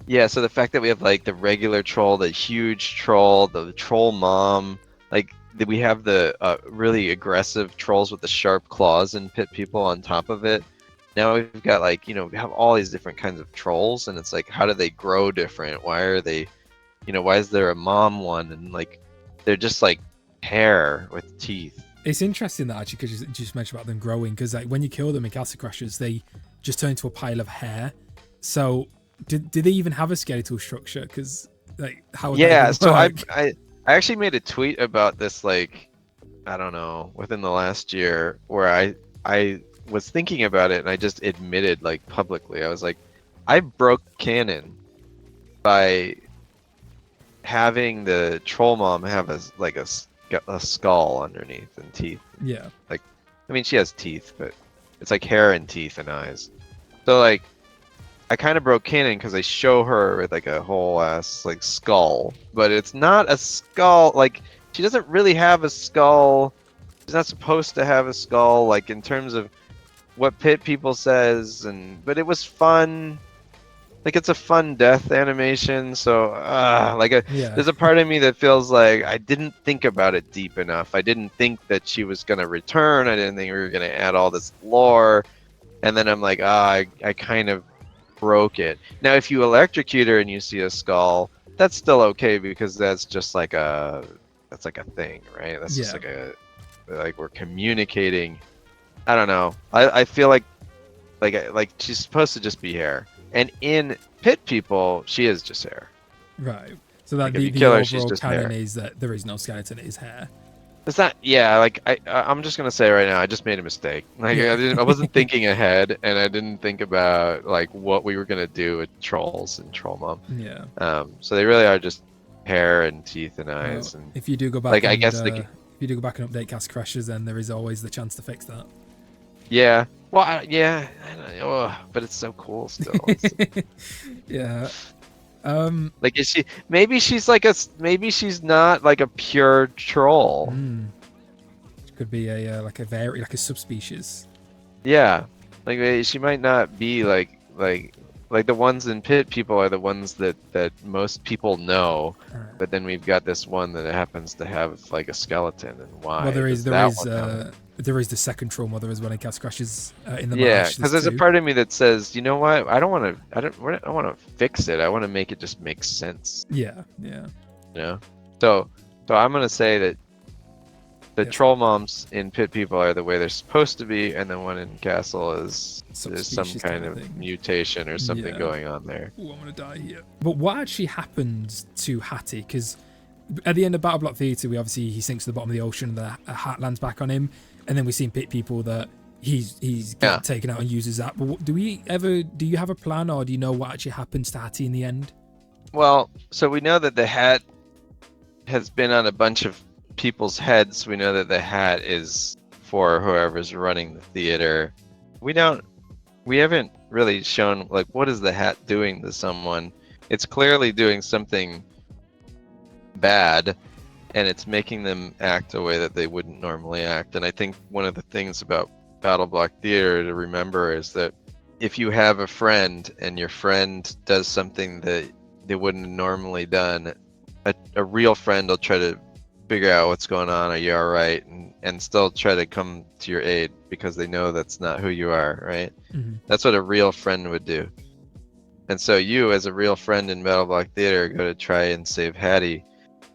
Yeah, so the fact that we have like the regular troll, the huge troll, the troll mom, like we have the really aggressive trolls with the sharp claws and Pit People on top of it. Now we've got like, we have all these different kinds of trolls, and it's like, how do they grow different? Why are they, why is there a mom one? And like, they're just like hair with teeth. It's interesting that actually, because you just mentioned about them growing, because like when you kill them in Castle Crashers, they just turn into a pile of hair. So did they even have a skeletal structure? Because like how would Yeah, that so work? I actually made a tweet about this, like, I don't know, within the last year, where I was thinking about it and I just admitted like publicly, I was like, I broke canon by having the troll mom have a skull underneath and teeth. Yeah. Like, I mean, she has teeth, but it's like hair and teeth and eyes. So like, I kind of broke canon because I show her with like a whole ass like skull, but it's not a skull. Like, she doesn't really have a skull. She's not supposed to have a skull, like in terms of what Pit People says, but it was fun. Like, it's a fun death animation, so there's a part of me that feels like I didn't think about it deep enough. I didn't think that she was gonna return. I didn't think we were gonna add all this lore, and then I'm like, I kind of broke it. Now, if you electrocute her and you see a skull, that's still okay, because that's just like a thing, right? That's just like we're communicating. I don't know. I feel like she's supposed to just be hair, and in Pit People, she is just hair. Right. So that Like, if you the kill her, she's overall just canon hair. is that there is no skeleton, it is hair. It's not. Yeah, like I'm just gonna say right now, I just made a mistake. Like I wasn't thinking ahead, and I didn't think about like what we were gonna do with trolls and Troll Mom. Yeah. So they really are just hair and teeth and eyes. Well, and if you do go back, like, and, I guess if you do go back and update Castle Crashers, then there is always the chance to fix that. Yeah. Well, I don't know, but it's so cool still. Yeah. Like, is she? Maybe she's not like a pure troll. It could be a like a subspecies. Yeah, like she might not be like Like the ones in Pit People are the ones that most people know, but then we've got this one that happens to have like a skeleton, and why Well, does that one have? there is the second Troll Mother as well in Cast Crashes in the Yeah, marsh. because There's there's a two. part of me that says, you know what? I don't want to. I don't want to fix it. I want to make it just make sense. Yeah, yeah. You know. So I'm gonna say that the Yes. troll moms in Pit People are the way they're supposed to be, and the one in Castle is some Subspecies kind type of thing. mutation or something Yeah. going on there. Ooh, I'm gonna die here. But what actually happens to Hatty? Because at the end of Battleblock Theater, he sinks to the bottom of the ocean, and the hat lands back on him, and then we see in Pit People that he's getting taken out and uses that. But do you have a plan, or do you know what actually happens to Hatty in the end? Well, so we know that the hat has been on a bunch of people's heads. We know that the hat is for whoever's running the theater. We haven't really shown like what is the hat doing to someone. It's clearly doing something bad, and it's making them act a way that they wouldn't normally act. And I think one of the things about Battleblock Theater to remember is that if you have a friend and your friend does something that they wouldn't have normally done, a real friend will try to figure out what's going on, are you all right, and still try to come to your aid because they know that's not who you are, right? Mm-hmm. That's what a real friend would do. And so you, as a real friend in Battleblock Theater, go to try and save Hatty.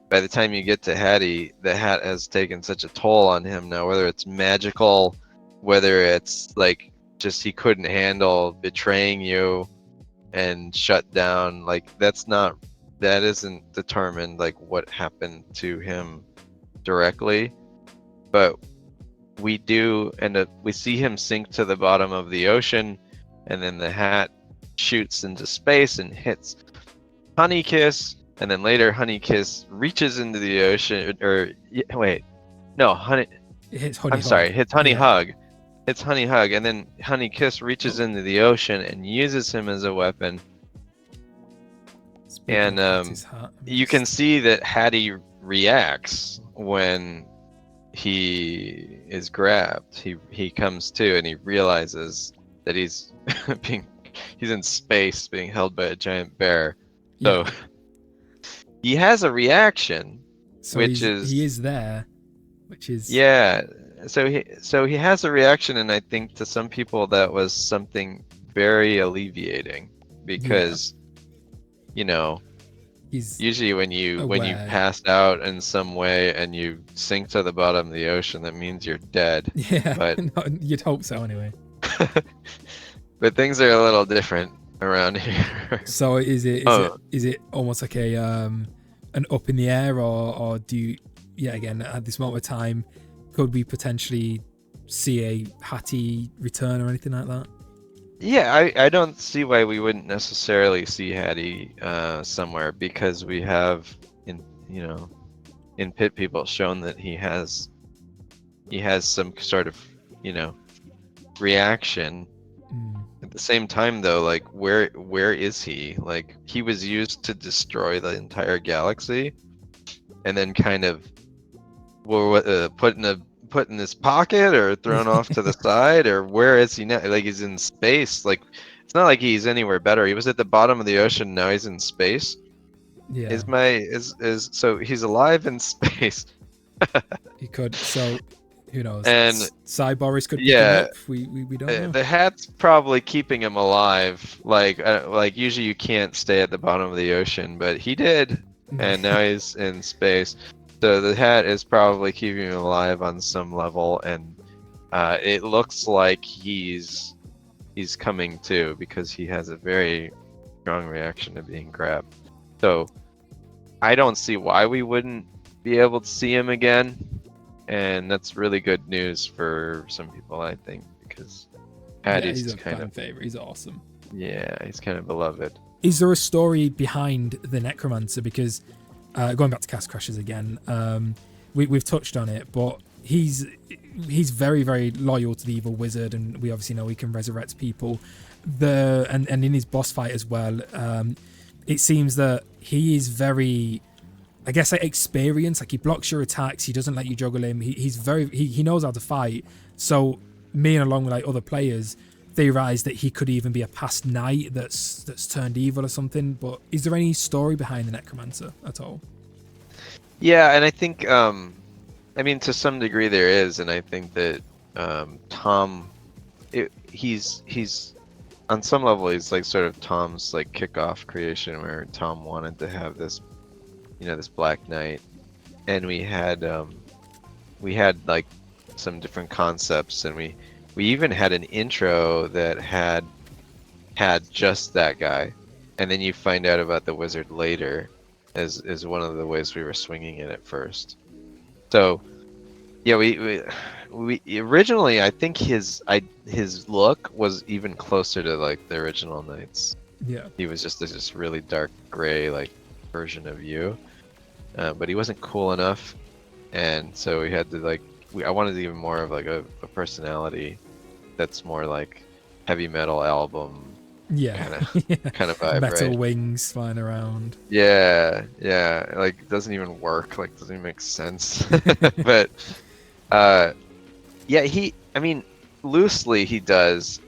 By the time you get to Hatty, the hat has taken such a toll on him now, whether it's magical, whether it's like just he couldn't handle betraying you and shut down, like that isn't determined like what happened to him directly, but we do end up, we see him sink to the bottom of the ocean, and then the hat shoots into space and hits Honeykiss, and then later Honeykiss reaches into the ocean, or wait, no, Honey, It hits Honey I'm sorry, hits Honey Yeah. Hug. It's Honey Hug, and then Honeykiss reaches into the ocean and uses him as a weapon. Speaking And of Hatty's hat, you can see that Hatty reacts when he is grabbed. He comes to and he realizes that he's he's in space being held by a giant bear. So Yeah. he has a reaction, So which he is there, which is yeah. So he has a reaction, and I think to some people that was something very alleviating, because you know, he's usually when you aware. pass out in some way and you sink to the bottom of the ocean, that means you're dead. Yeah, But no, you'd hope so anyway. but things are a little different around here. So is it Oh. is it almost like a an up in the air, or do you, again, at this moment of time, could we potentially see a Hatty return or anything like that? Yeah, I don't see why we wouldn't necessarily see Hatty somewhere, because we have in Pit People shown that he has some sort of reaction. At the same time, though, like where is he? Like, he was used to destroy the entire galaxy, and then kind of put in his pocket or thrown off to the side, or where is he now? Like, he's in space. Like, it's not like he's anywhere better. He was at the bottom of the ocean. Now he's in space. Yeah, So he's alive in space. he could. So who knows? And Cyboris could pick yeah, him up. We don't know. the hat's probably keeping him alive. Like usually you can't stay at the bottom of the ocean, but he did, and now he's in space. So the hat is probably keeping him alive on some level, and it looks like he's coming to, because he has a very strong reaction to being grabbed. So I don't see why we wouldn't be able to see him again, and that's really good news for some people, I think, because Hatty's he's a kind fan of favorite. He's awesome. Yeah, he's kind of beloved. Is there a story behind the Necromancer? Because going back to Cast Crashers again, we've touched on it, but he's very, very loyal to the evil wizard, and we obviously know he can resurrect people. And in his boss fight as well, it seems that he is very, I guess, like, experienced. Like, he blocks your attacks, he doesn't let you juggle him. He knows how to fight. So me, and along with like other players, theorized that he could even be a past knight that's turned evil or something. But is there any story behind the Necromancer at all? Yeah, and I think, I mean, to some degree there is, and I think that Tom, he's on some level he's like sort of Tom's like kickoff creation, where Tom wanted to have this, this Black Knight, and we had like some different concepts, and we even had an intro that had just that guy, and then you find out about the wizard later as one of the ways we were swinging it at first. So yeah, we originally, I think his look was even closer to like the original Knights. Yeah, He was just this really dark gray like version of you, but he wasn't cool enough, and so we had to like I wanted even more of like a personality that's more like heavy metal album kind of vibe, metal right? wings flying around. Yeah, like it doesn't even work, like doesn't even make sense. But yeah, I mean, loosely he does,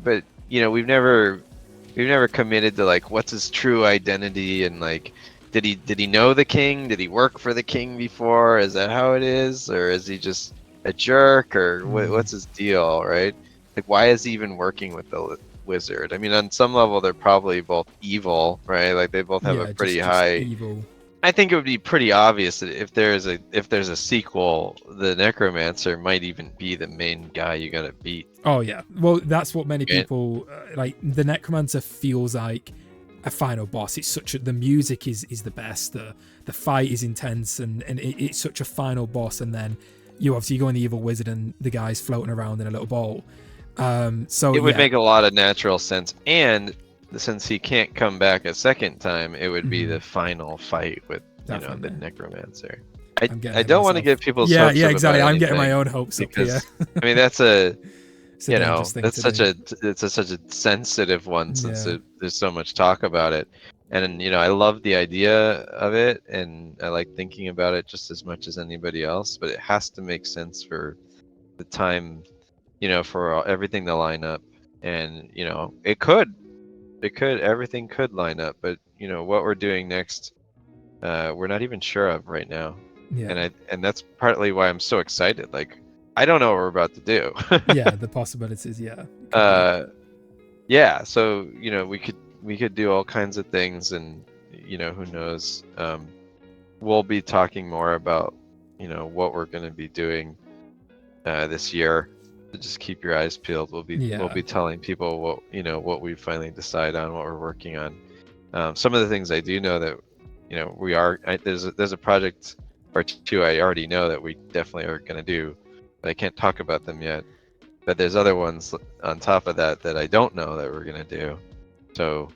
but we've never committed to like what's his true identity, and like did he know the king? Did he work for the king before? Is that how it is, or is he just a jerk, or what's his deal, right? Like, why is he even working with the wizard? I mean, on some level they're probably both evil, right? Like they both have a pretty high evil. I think it would be pretty obvious that if there's a sequel, the Necromancer might even be the main guy you gotta beat. Oh yeah, well that's what many people like. The Necromancer feels like a final boss. It's the music is the best. The fight is intense, and it's such a final boss. And then you obviously go in the evil wizard, and the guy's floating around in a little ball. So it would make a lot of natural sense, and since he can't come back a second time, it would be the final fight with the Necromancer. I don't want to get people's hopes up. Yeah, exactly. I'm getting my anything, own hopes up here. I mean, that's it's such a sensitive one, since there's so much talk about it, and I love the idea of it, and I like thinking about it just as much as anybody else, but it has to make sense for the time, for everything to line up, and everything could line up, but what we're doing next, we're not even sure of right now. And that's partly why I'm so excited. Like, I don't know what we're about to do. The possibilities. So we could do all kinds of things, and who knows. We'll be talking more about what we're going to be doing this year. So just keep your eyes peeled. We'll be telling people what we finally decide on, what we're working on. Some of the things I do know that there's a project or two I already know that we definitely are going to do, but I can't talk about them yet. But there's other ones on top of that I don't know that we're going to do. So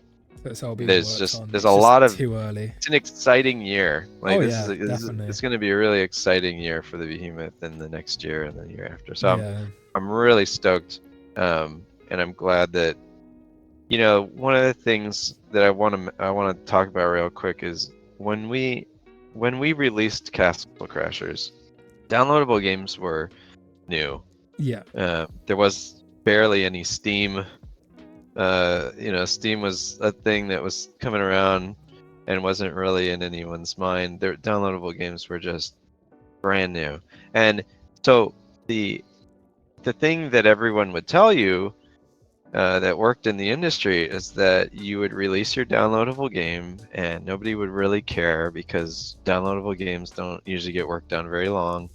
there's a lot of too early. It's an exciting year. Like definitely. It's going to be a really exciting year for the Behemoth, in the next year and the year after. So I'm really stoked, and I'm glad that one of the things that I want to talk about real quick is when we released Castle Crashers, downloadable games were new. There was barely any Steam. Steam was a thing that was coming around and wasn't really in anyone's mind. Their downloadable games were just brand new, and so the thing that everyone would tell you that worked in the industry is that you would release your downloadable game and nobody would really care, because downloadable games don't usually get worked on very long,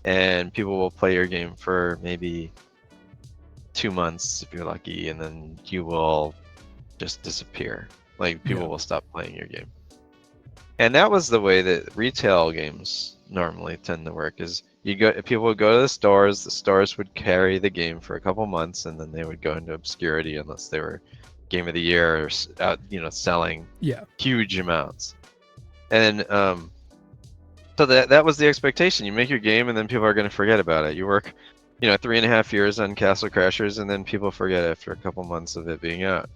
and people will play your game for maybe 2 months if you're lucky, and then you will just disappear. Like, people will stop playing your game. And that was the way that retail games normally tend to work, is people would go to the stores would carry the game for a couple months, and then they would go into obscurity unless they were game of the year or selling huge amounts. And so that was the expectation. You make your game and then people are going to forget about it. You work 3.5 years on Castle Crashers, and then people forget after a couple months of it being out.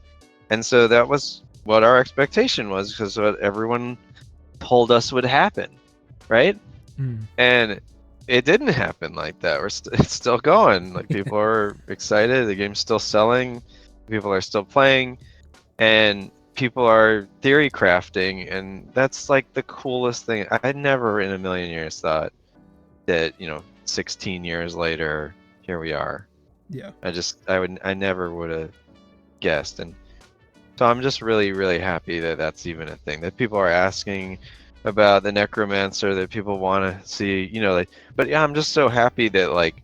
And so that was what our expectation was, because what everyone told us would happen, right? And it didn't happen like that. It's still going. Like, people are excited. The game's still selling. People are still playing, and people are theory crafting, and that's like the coolest thing. I never in a million years thought that 16 years later, here we are. Yeah. I never would have guessed, and so I'm just really, really happy that that's even a thing, that people are asking about the Necromancer, that people want to see, but yeah, I'm just so happy that like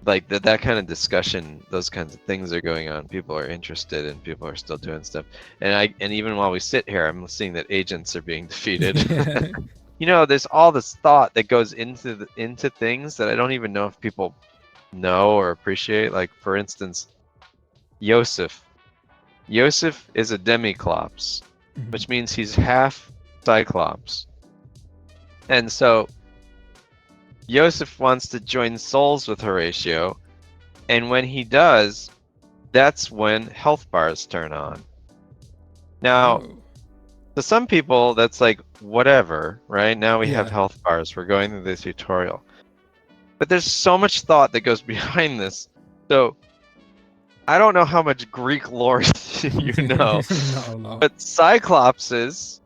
that kind of discussion, those kinds of things are going on. People are interested, and people are still doing stuff. And even while we sit here, I'm seeing that agents are being defeated. There's all this thought that goes into things that I don't even know if people know or appreciate. Like, for instance, Yosef. Yosef is a demiclops, which means he's half cyclops. And so Yosef wants to join souls with Horatio, and when he does, that's when health bars turn on. Now, to some people, that's like, whatever, right? Now we have health bars. We're going through this tutorial. But there's so much thought that goes behind this. So, I don't know how much Greek lore you know, Not a lot. but cyclopses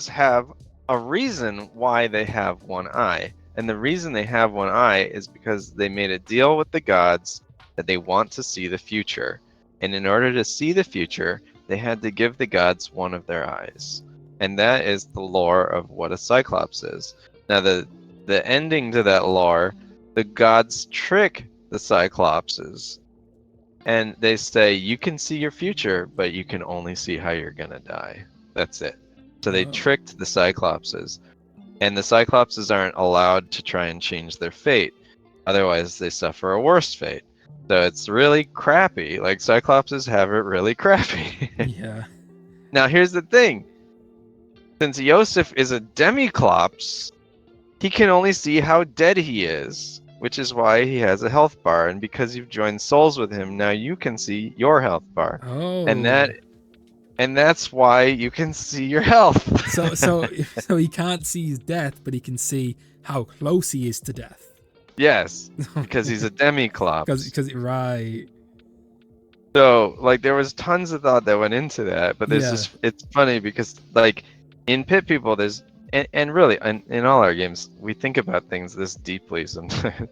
have a reason why they have one eye. And the reason they have one eye is because they made a deal with the gods that they want to see the future. And in order to see the future, they had to give the gods one of their eyes. And that is the lore of what a cyclops is. Now, the ending to that lore, the gods trick the cyclopses. And they say, you can see your future, but you can only see how you're going to die. That's it. So they tricked the cyclopses. And the cyclopses aren't allowed to try and change their fate. Otherwise, they suffer a worse fate. So it's really crappy. Like, cyclopses have it really crappy. Yeah. Now, here's the thing. Since Yosef is a demiclops, he can only see how dead he is, which is why he has a health bar. And because you've joined souls with him, now you can see your health bar. Oh. And that's why you can see your health. So he can't see his death, but he can see how close he is to death. Yes, because he's a demiclops. Because right. So, like, there was tons of thought that went into that, but there's it's funny because, like, in Pit People, there's, and really, in all our games, we think about things this deeply sometimes.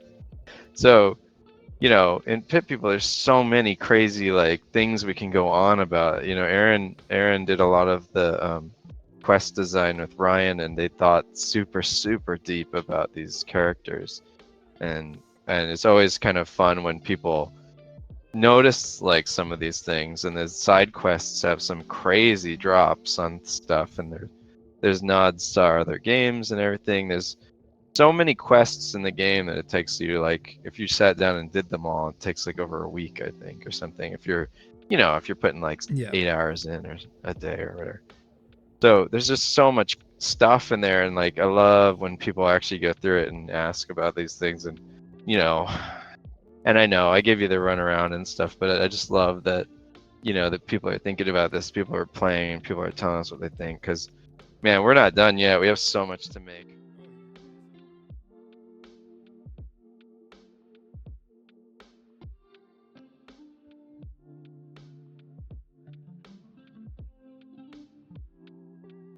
So, in Pit People, there's so many crazy, like, things we can go on about. Aaron did a lot of the quest design with Ryan, and they thought super, super deep about these characters. And it's always kind of fun when people notice, like, some of these things, and the side quests have some crazy drops on stuff, and there's nods to our other games and everything. There's so many quests in the game that it takes you, like, if you sat down and did them all, it takes like over a week, I think, or something, if you're putting like 8 hours in, or a day or whatever. So there's just so much stuff in there, and like, I love when people actually go through it and ask about these things. And and I know I give you the runaround and stuff, but I just love that that people are thinking about this, people are playing, people are telling us what they think, because man, we're not done yet. We have so much to make.